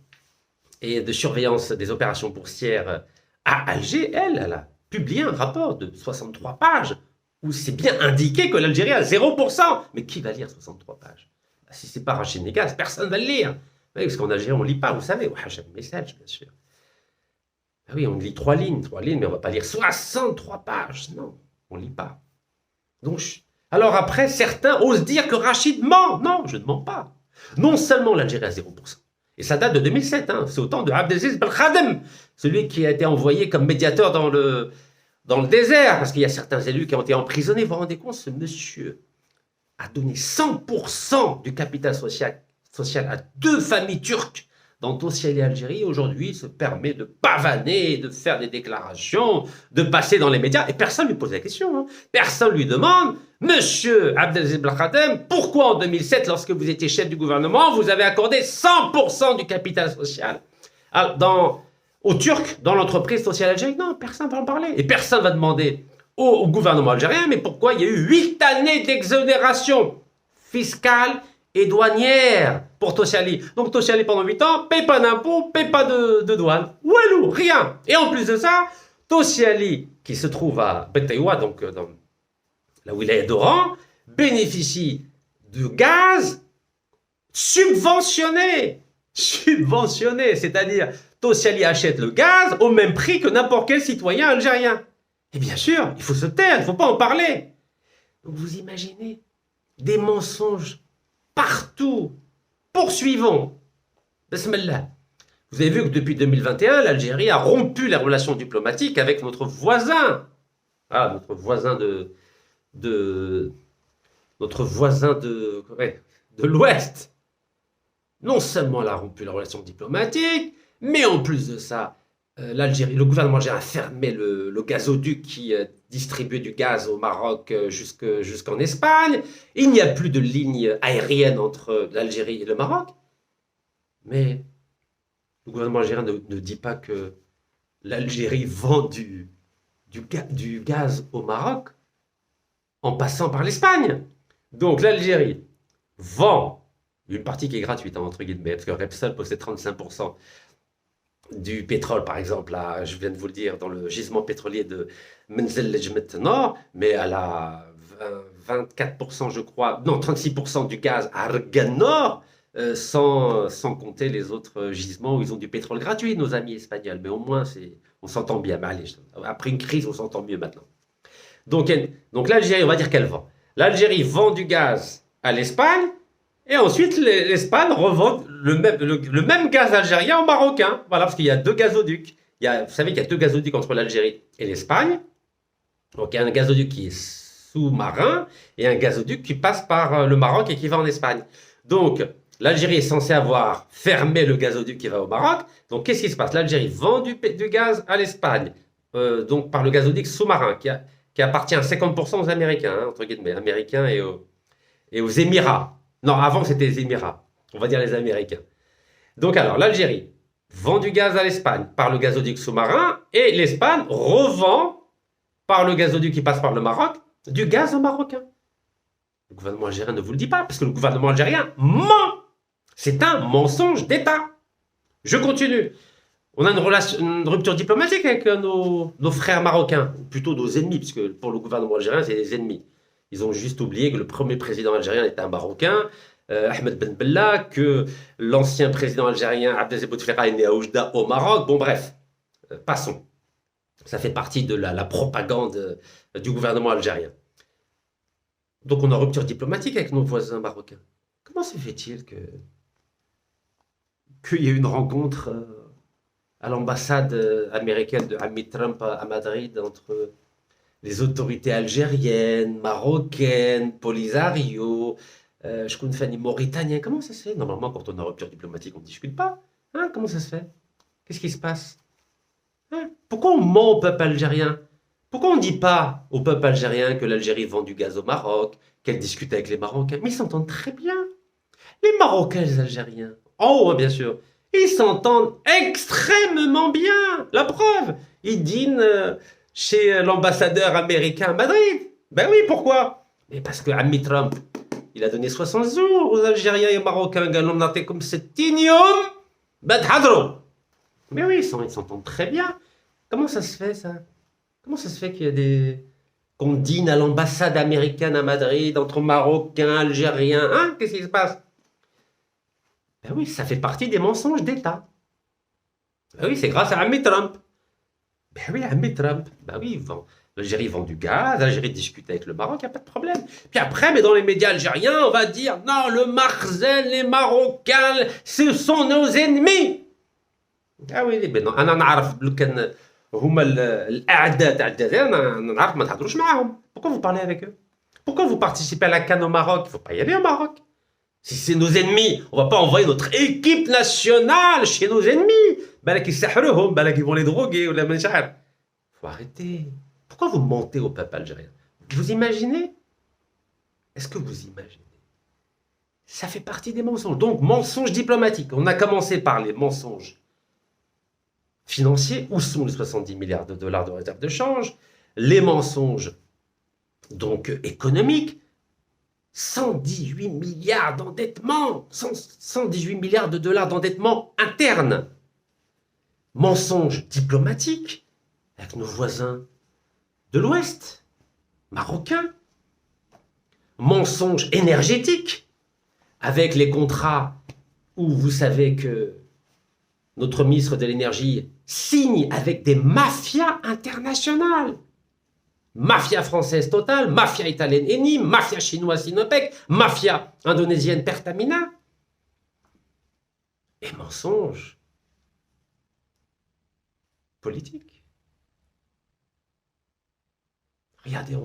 et de surveillance des opérations boursières à Alger, elle a publié un rapport de 63 pages où c'est bien indiqué que l'Algérie a 0%. Mais qui va lire 63 pages? Si ce n'est pas Rachid Negas, personne ne va le lire. Oui, parce qu'en Algérie, on ne lit pas, vous savez. J'ai un message, bien sûr. Ah oui, on lit 3 lignes, mais on ne va pas lire 63 pages. Non, on ne lit pas. Donc, alors après, certains osent dire que Rachid ment. Non, je ne mens pas. Non seulement l'Algérie a 0%, et ça date de 2007, hein, c'est au temps de Abdelaziz Belkhadem, celui qui a été envoyé comme médiateur dans le désert, parce qu'il y a certains élus qui ont été emprisonnés. Vous vous rendez compte, ce monsieur a donné 100% du capital social à 2 familles turques dans Tosyali Algérie. Aujourd'hui, il se permet de pavaner, de faire des déclarations, de passer dans les médias, et personne ne lui pose la question. Hein. Personne ne lui demande, monsieur Abdelaziz Belkhadem, pourquoi en 2007, lorsque vous étiez chef du gouvernement, vous avez accordé 100% du capital social aux Turcs dans l'entreprise Tosyali Algérie? Non, personne ne va en parler. Et personne ne va demander au gouvernement algérien, mais pourquoi il y a eu 8 années d'exonération fiscale et douanière pour Tosyali. Donc Tosyali, pendant 8 ans, paye pas d'impôts, paye pas de douane. Walou, rien. Et en plus de ça, Tosyali, qui se trouve à Betaïwa, donc dans la wilaya d'Oran, bénéficie de gaz subventionné. Subventionné, c'est-à-dire Tosyali achète le gaz au même prix que n'importe quel citoyen algérien. Et bien sûr, il faut se taire, il ne faut pas en parler. Donc vous imaginez des mensonges partout. Poursuivons. Bismillah. Vous avez vu que depuis 2021, l'Algérie a rompu les relations diplomatiques avec notre voisin. Ah, notre voisin de l'Ouest. Non seulement elle a rompu les relations diplomatiques, mais en plus de ça, le gouvernement algérien a fermé le gazoduc qui distribuait du gaz au Maroc jusqu'en Espagne. Il n'y a plus de ligne aérienne entre l'Algérie et le Maroc. Mais le gouvernement algérien ne dit pas que l'Algérie vend du gaz au Maroc en passant par l'Espagne. Donc l'Algérie vend une partie qui est gratuite, entre guillemets, parce que Repsol possède 35% du pétrole, par exemple, là, je viens de vous le dire, dans le gisement pétrolier de Menzel Lejmet Nord, mais elle a 24%, je crois, non, 36% du gaz à Argan Nord, sans compter les autres gisements où ils ont du pétrole gratuit, nos amis espagnols. Mais au moins, on s'entend bien. Mais allez, après une crise, on s'entend mieux maintenant. Donc l'Algérie, on va dire qu'elle vend. L'Algérie vend du gaz à l'Espagne, et ensuite l'Espagne revend le même gaz algérien au Marocain. Voilà, parce qu'il y a deux gazoducs. Vous savez qu'il y a deux gazoducs entre l'Algérie et l'Espagne. Donc il y a un gazoduc qui est sous-marin et un gazoduc qui passe par le Maroc et qui va en Espagne. Donc l'Algérie est censée avoir fermé le gazoduc qui va au Maroc. Donc qu'est-ce qui se passe? L'Algérie vend du gaz à l'Espagne, donc par le gazoduc sous-marin qui appartient à 50% aux Américains, hein, entre guillemets, Américains et aux Émirats. Non, avant c'était les Émirats, on va dire les Américains. Donc alors, l'Algérie vend du gaz à l'Espagne par le gazoduc sous-marin et l'Espagne revend par le gazoduc qui passe par le Maroc du gaz aux Marocains. Le gouvernement algérien ne vous le dit pas parce que le gouvernement algérien ment. C'est un mensonge d'État. Je continue. On a une rupture diplomatique avec nos frères marocains, ou plutôt nos ennemis, puisque pour le gouvernement algérien, c'est des ennemis. Ils ont juste oublié que le premier président algérien était un Marocain, Ahmed Ben Bella, que l'ancien président algérien Abdelaziz Bouteflika est né à Oujda au Maroc. Bon bref, passons. Ça fait partie de la propagande du gouvernement algérien. Donc on a rupture diplomatique avec nos voisins marocains. Comment se fait-il qu'il y ait une rencontre à l'ambassade américaine de Hamid Trump à Madrid entre les autorités algériennes, marocaines, Polisario, je connais Fanny Mauritanien? Comment ça se fait? Normalement, quand on a rupture diplomatique, on ne discute pas. Hein, comment ça se fait? Qu'est-ce qui se passe? Hein? Pourquoi on ment au peuple algérien? Pourquoi on ne dit pas au peuple algérien que l'Algérie vend du gaz au Maroc, qu'elle discute avec les Marocains? Mais ils s'entendent très bien. Les Marocains et les Algériens, oh bien sûr, ils s'entendent extrêmement bien. La preuve, ils dînent chez l'ambassadeur américain à Madrid. Ben oui, pourquoi? Mais parce que Hamid Trump, il a donné 60 jours aux Algériens et aux Marocains, قال نعطيكم comme 60 يوم بتحضروا. Mais oui, ils s'entendent très bien. Comment ça se fait, ça? Comment ça se fait qu'on dîne à l'ambassade américaine à Madrid entre Marocains, Algériens? Hein? Qu'est-ce qui se passe? Ben oui, ça fait partie des mensonges d'État. Ben oui, c'est grâce à Hamid Trump. Ben oui, Hamid Trump. Ben oui, l'Algérie vend du gaz, l'Algérie discute avec le Maroc, il n'y a pas de problème. Puis après, mais dans les médias algériens, on va dire, non, le Marzen, les Marocains, ce sont nos ennemis. Ah oui, ben non, أنا نعرف لو كان هما الأعداء تاع الجزائر نعرف ما تهضروش معاهم. Pourquoi vous parlez avec eux? Pourquoi vous participez à la CAN au Maroc? Il ne faut pas y aller au Maroc. Si c'est nos ennemis, on ne va pas envoyer notre équipe nationale chez nos ennemis. Balak يسحروهم, balak ils vont les droguer ou la manchar. Faut arrêter. Pourquoi vous mentez au peuple algérien? Vous imaginez? Est-ce que vous imaginez? Ça fait partie des mensonges. Donc, mensonges diplomatiques. On a commencé par les mensonges financiers. Où sont les 70 milliards de dollars de réserve de change? Les mensonges donc économiques. 118 milliards d'endettement, 118 milliards de dollars d'endettement interne. Mensonges diplomatiques avec nos voisins de l'Ouest, marocains. Mensonges énergétiques avec les contrats où vous savez que notre ministre de l'énergie signe avec des mafias internationales. mafia française totale, mafia italienne Eni, mafia chinoise Sinopec, mafia indonésienne Pertamina. Et mensonge politique. Regardez,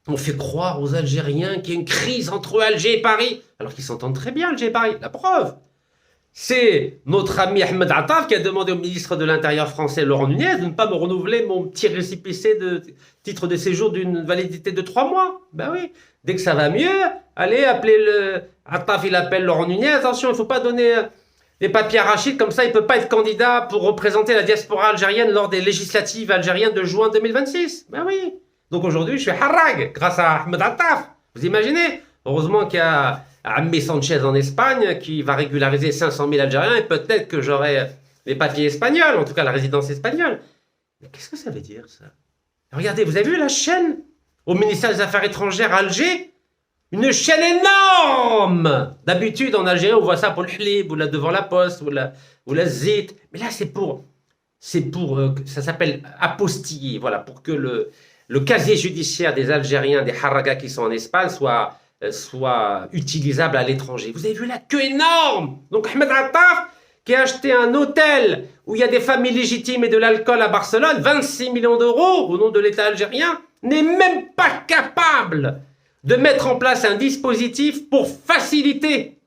on fait croire aux Algériens qu'il y a une crise entre Alger et Paris, alors qu'ils s'entendent très bien, Alger et Paris. La preuve, c'est notre ami Ahmed Attaf qui a demandé au ministre de l'Intérieur français, Laurent Nunez, de ne pas me renouveler mon petit récépissé de titre de séjour d'une validité de 3 mois. Ben oui, dès que ça va mieux, allez, appelez le... Attaf, il appelle Laurent Nunez. Attention, il ne faut pas donner les papiers à Rachid, comme ça il ne peut pas être candidat pour représenter la diaspora algérienne lors des législatives algériennes de juin 2026. Ben oui. Donc aujourd'hui, je suis harag grâce à Ahmed Attaf. Vous imaginez? Heureusement qu'il y a Ammi Sanchez en Espagne qui va régulariser 500 000 Algériens et peut-être que j'aurai les papiers espagnols, en tout cas la résidence espagnole. Mais qu'est-ce que ça veut dire ça? Regardez, vous avez vu la chaîne au ministère des Affaires étrangères à Alger? Une chaîne énorme! D'habitude en Algérie on voit ça pour le hlib, ou là devant la poste, ou la zit. Mais là c'est pour ça s'appelle apostiller, voilà, pour que le casier judiciaire des Algériens, des haragas qui sont en Espagne soit utilisable à l'étranger. Vous avez vu la queue énorme? Donc Ahmed Attaf, qui a acheté un hôtel où il y a des familles légitimes et de l'alcool à Barcelone, 26 millions d'euros au nom de l'État algérien, n'est même pas capable de mettre en place un dispositif pour faciliter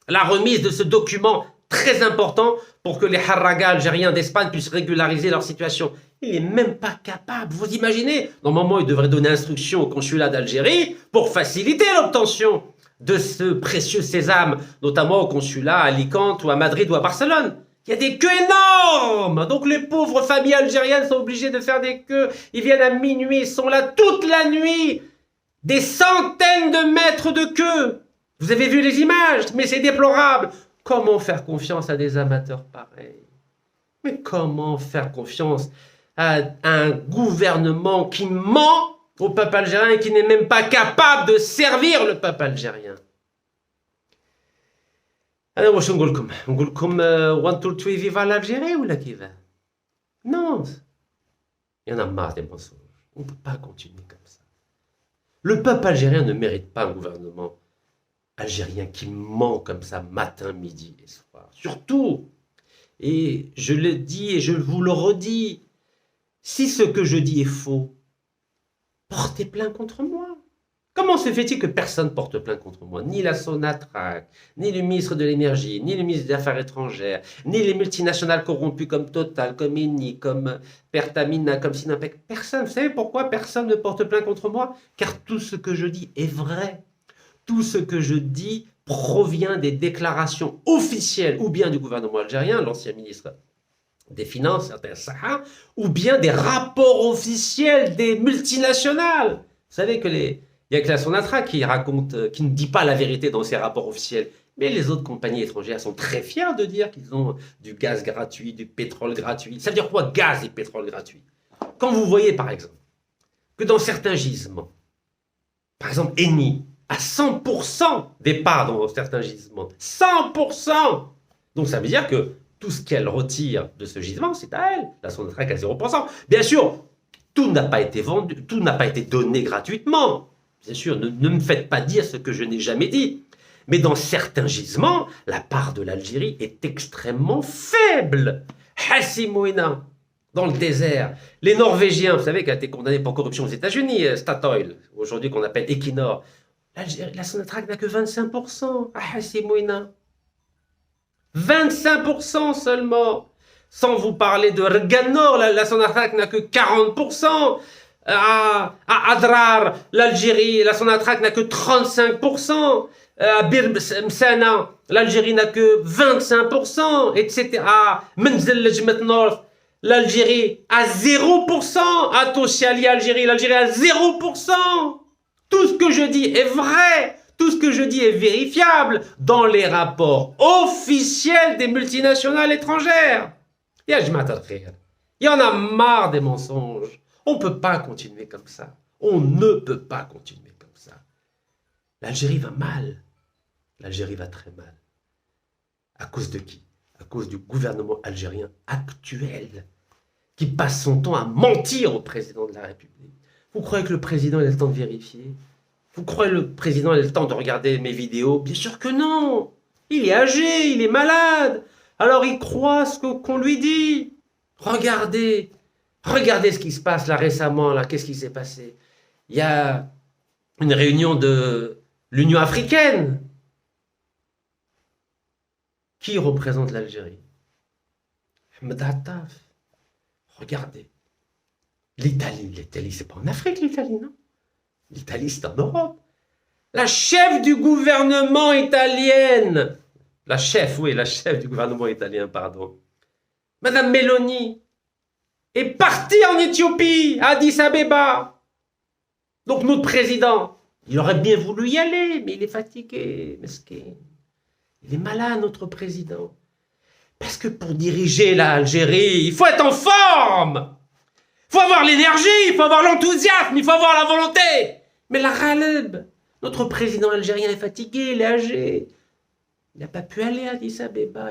la remise de ce document très important pour que les haragas algériens d'Espagne puissent régulariser leur situation. Il n'est même pas capable, vous imaginez? Normalement, il devrait donner instruction au consulat d'Algérie pour faciliter l'obtention de ce précieux sésame, notamment au consulat à Alicante ou à Madrid ou à Barcelone. Il y a des queues énormes. Donc les pauvres familles algériennes sont obligées de faire des queues. Ils viennent à minuit, ils sont là toute la nuit. Des centaines de mètres de queue. Vous avez vu les images, mais c'est déplorable. Comment faire confiance à des amateurs pareils? Mais comment faire confiance à un gouvernement qui ment au peuple algérien et qui n'est même pas capable de servir le peuple algérien? Alors, واش نقول لكم 1 2 3 viva l'Algérie ou la kiva? Non, il y en a marre des mensonges. On ne peut pas continuer comme ça. Le peuple algérien ne mérite pas un gouvernement algérien qui ment comme ça matin, midi et soir. Surtout, et je le dis et je vous le redis, si ce que je dis est faux, portez plainte contre moi. Comment se fait-il que personne porte plainte contre moi? Ni la Sonatrach, ni le ministre de l'Énergie, ni le ministre des Affaires étrangères, ni les multinationales corrompues comme Total, comme Eni, comme Pertamina, comme Sinopec. Personne. Vous savez pourquoi personne ne porte plainte contre moi? Car tout ce que je dis est vrai. Tout ce que je dis provient des déclarations officielles, ou bien du gouvernement algérien, l'ancien ministre des Finances, Saha, ou bien des rapports officiels des multinationales. Vous savez que il n'y a que la Sonatrach qui raconte, qui ne dit pas la vérité dans ses rapports officiels. Mais les autres compagnies étrangères sont très fiers de dire qu'ils ont du gaz gratuit, du pétrole gratuit. Ça veut dire quoi, gaz et pétrole gratuit? Quand vous voyez, par exemple, que dans certains gisements, par exemple Eni, à 100% des parts dans certains gisements, 100%. Donc ça veut dire que tout ce qu'elle retire de ce gisement, c'est à elle. La Sonatrach à 0%. Bien sûr, tout n'a pas été vendu, tout n'a pas été donné gratuitement. Bien sûr, ne me faites pas dire ce que je n'ai jamais dit. Mais dans certains gisements, la part de l'Algérie est extrêmement faible. Hassimouina, dans le désert. Les Norvégiens, vous savez, qui a été condamné pour corruption aux États-Unis, Statoil, aujourd'hui qu'on appelle Equinor, la Sonatrach n'a que 25% à Hassimouina. 25% seulement. Sans vous parler de Rganor, la Sonatrach n'a que 40%. À Adrar, l'Algérie, la Sonatrach n'a que 35%. À Bir Msana, l'Algérie n'a que 25%, etc. À Menzel Lejmet North, l'Algérie à 0%. À Toshali, l'Algérie à 0%. Tout ce que je dis est vrai. Tout ce que je dis est vérifiable dans les rapports officiels des multinationales étrangères. Il y en a marre des mensonges. On ne peut pas continuer comme ça. On ne peut pas continuer comme ça. L'Algérie va mal. L'Algérie va très mal. À cause de qui? À cause du gouvernement algérien actuel qui passe son temps à mentir au président de la République. Vous croyez que le président a le temps de vérifier? Vous croyez que le président a le temps de regarder mes vidéos? Bien sûr que non. Il est âgé, il est malade. Alors il croit ce qu'on lui dit. Regardez ce qui se passe là récemment. Là, qu'est-ce qui s'est passé? Il y a une réunion de l'Union africaine. Qui représente l'Algérie? Ahmed Attaf. Regardez. L'Italie, c'est pas en Afrique, l'Italie, non? L'Italie, c'est en Europe. La chef du gouvernement italienne, la chef du gouvernement italien, pardon, Madame Meloni, est partie en Éthiopie, à Addis Abeba. Donc notre président, il aurait bien voulu y aller, mais il est fatigué, mesquin. Il est malade, notre président. Parce que pour diriger l'Algérie, il faut être en forme. Il faut avoir l'énergie, il faut avoir l'enthousiasme, il faut avoir la volonté. Mais la Ghaleb, notre président algérien est fatigué, il est âgé. Il n'a pas pu aller à Addis Abeba.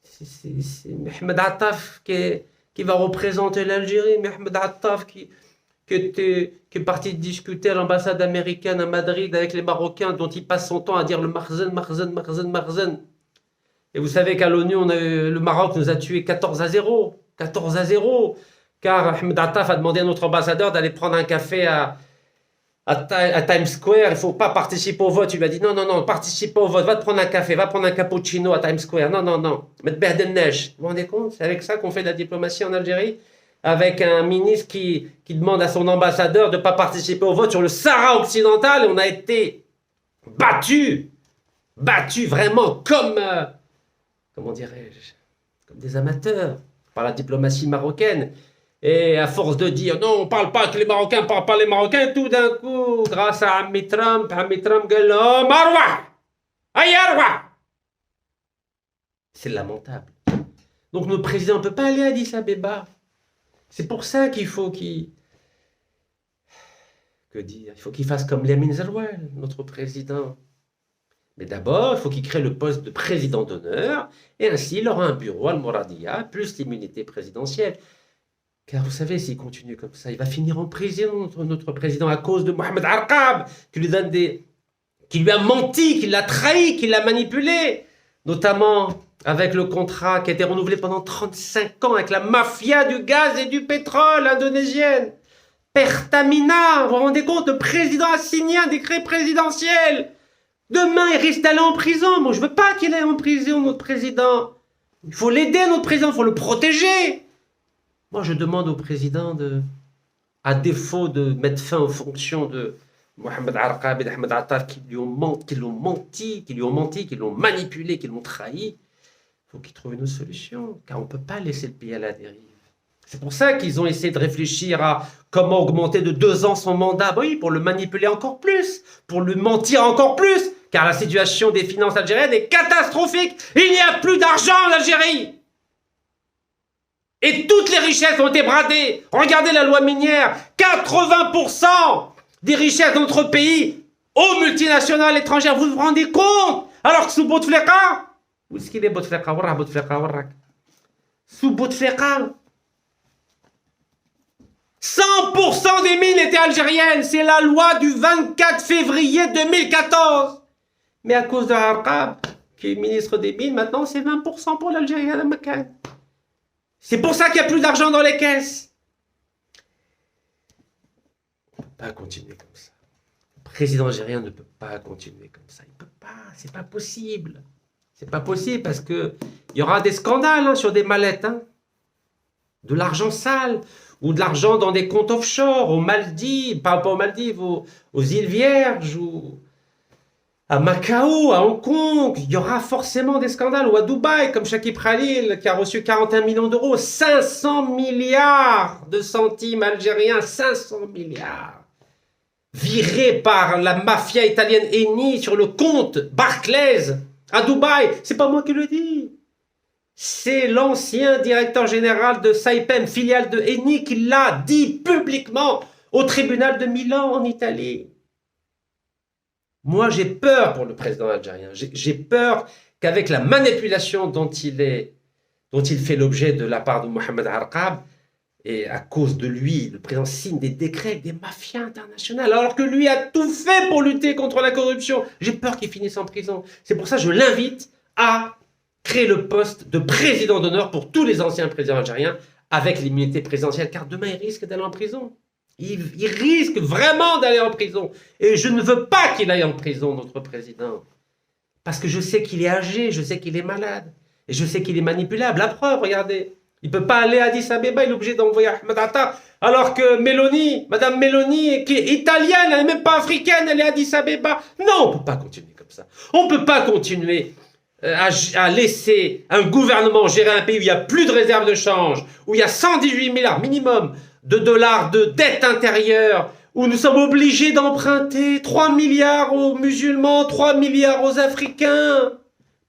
C'est Mehmed Attaf qui va représenter l'Algérie. Mehmed Attaf qui est parti discuter à l'ambassade américaine à Madrid avec les Marocains, dont il passe son temps à dire le marzen, marzen, marzen, marzen. Et vous savez qu'à l'ONU, le Maroc nous a tués 14-0. 14-0. Car Ahmed Attaf a demandé à notre ambassadeur d'aller prendre un café à Times Square. Il ne faut pas participer au vote. Il lui a dit non, participe pas au vote. Va te prendre un café, va prendre un cappuccino à Times Square. Non. Mettre Berdel Neige. Vous vous rendez compte? C'est avec ça qu'on fait de la diplomatie en Algérie? Avec un ministre qui demande à son ambassadeur de ne pas participer au vote sur le Sahara occidental. Et on a été battus vraiment comme, comment dirais-je, comme des amateurs par la diplomatie marocaine. Et à force de dire non, on ne parle pas avec les Marocains, on ne parle pas les Marocains, tout d'un coup, grâce à Ami Trump gueule oh, Marwa! Aïe, Arwa! C'est lamentable. Donc notre président ne peut pas aller à Addis Abeba. C'est pour ça qu'il faut qu'il fasse comme Lamine Zeroual, notre président. Mais d'abord, il faut qu'il crée le poste de président d'honneur, et ainsi il aura un bureau Al-Mouradia, plus l'immunité présidentielle. Car vous savez, s'il continue comme ça, il va finir en prison, notre président, à cause de Mohamed Arqab, qui lui a menti, qui l'a trahi, qui l'a manipulé, notamment avec le contrat qui a été renouvelé pendant 35 ans avec la mafia du gaz et du pétrole indonésienne. Pertamina, vous vous rendez compte, le président a signé un décret présidentiel. Demain, il risque d'aller en prison. Moi, je ne veux pas qu'il aille en prison, notre président. Il faut l'aider, notre président, il faut le protéger. Moi, je demande au président à défaut de mettre fin aux fonctions de Mohamed Arqab et Ahmed Attaf qui lui ont menti, qui l'ont manipulé, qui l'ont trahi. Il faut qu'ils trouvent une autre solution, car on ne peut pas laisser le pays à la dérive. C'est pour ça qu'ils ont essayé de réfléchir à comment augmenter de 2 ans son mandat. Oui, pour le manipuler encore plus, pour lui mentir encore plus, car la situation des finances algériennes est catastrophique. Il n'y a plus d'argent en Algérie. Et toutes les richesses ont été bradées. Regardez la loi minière. 80% des richesses de notre pays aux multinationales étrangères. Vous vous rendez compte? Alors que sous Bouteflika, où est-ce qu'il est Bouteflika? Sous Bouteflika, 100% des mines étaient algériennes. C'est la loi du 24 février 2014. Mais à cause de Arqab, qui est ministre des Mines, maintenant c'est 20% pour l'Algérie à la Macan. C'est pour ça qu'il n'y a plus d'argent dans les caisses. On ne peut pas continuer comme ça. Le président algérien ne peut pas continuer comme ça. Il ne peut pas, c'est pas possible. C'est pas possible parce qu'il y aura des scandales sur des mallettes. De l'argent sale ou de l'argent dans des comptes offshore, aux Maldives, pas aux Maldives, aux îles Vierges, ou à Macao, à Hong Kong. Il y aura forcément des scandales. Ou à Dubaï, comme Shakib Khalil, qui a reçu 41 millions d'euros, 500 milliards de centimes algériens, 500 milliards. Virés par la mafia italienne Eni sur le compte Barclays à Dubaï. C'est pas moi qui le dis. C'est l'ancien directeur général de Saipem, filiale de Eni, qui l'a dit publiquement au tribunal de Milan en Italie. Moi, j'ai peur pour le président algérien. J'ai peur qu'avec la manipulation dont il fait l'objet de la part de Mohamed Arqab, Et à cause de lui, le président signe des décrets avec des mafias internationales, alors que lui a tout fait pour lutter contre la corruption. J'ai peur qu'il finisse en prison. C'est pour ça que je l'invite à créer le poste de président d'honneur pour tous les anciens présidents algériens avec l'immunité présidentielle, car demain, il risque d'aller en prison. Il risque vraiment d'aller en prison. Et je ne veux pas qu'il aille en prison, notre président. Parce que je sais qu'il est âgé, je sais qu'il est malade. Et je sais qu'il est manipulable. La preuve, regardez. Il ne peut pas aller à Addis Abeba, il est obligé d'envoyer Ahmed Atta. Alors que Meloni, Madame Meloni, qui est italienne, elle n'est même pas africaine, elle est à Addis Abeba. Non, on ne peut pas continuer comme ça. On ne peut pas continuer à laisser un gouvernement gérer un pays où il n'y a plus de réserve de change, où il y a 118 milliards minimum de dollars de dette intérieure, où nous sommes obligés d'emprunter 3 milliards aux musulmans, 3 milliards aux Africains.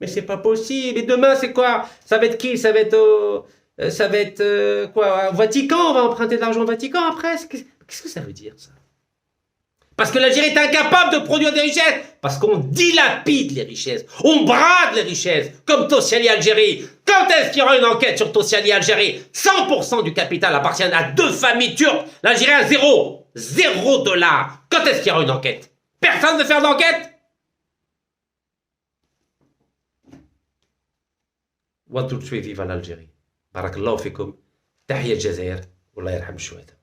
Mais c'est pas possible. Et demain, c'est quoi? Ça va être qui? Ça va être quoi? Au Vatican? On va emprunter de l'argent au Vatican après? Qu'est-ce que ça veut dire, ça? Parce que l'Algérie est incapable de produire des richesses. Parce qu'on dilapide les richesses. On brade les richesses. Comme Tosyali Algérie. Quand est-ce qu'il y aura une enquête sur Tosyali Algérie? 100% du capital appartient à 2 familles turques. L'Algérie a zéro. $0. Quand est-ce qu'il y aura une enquête? Personne ne veut faire d'enquête. وانتم شوي فيفا الجزائر بارك الله فيكم تحية الجزائر والله يرحم الشهداء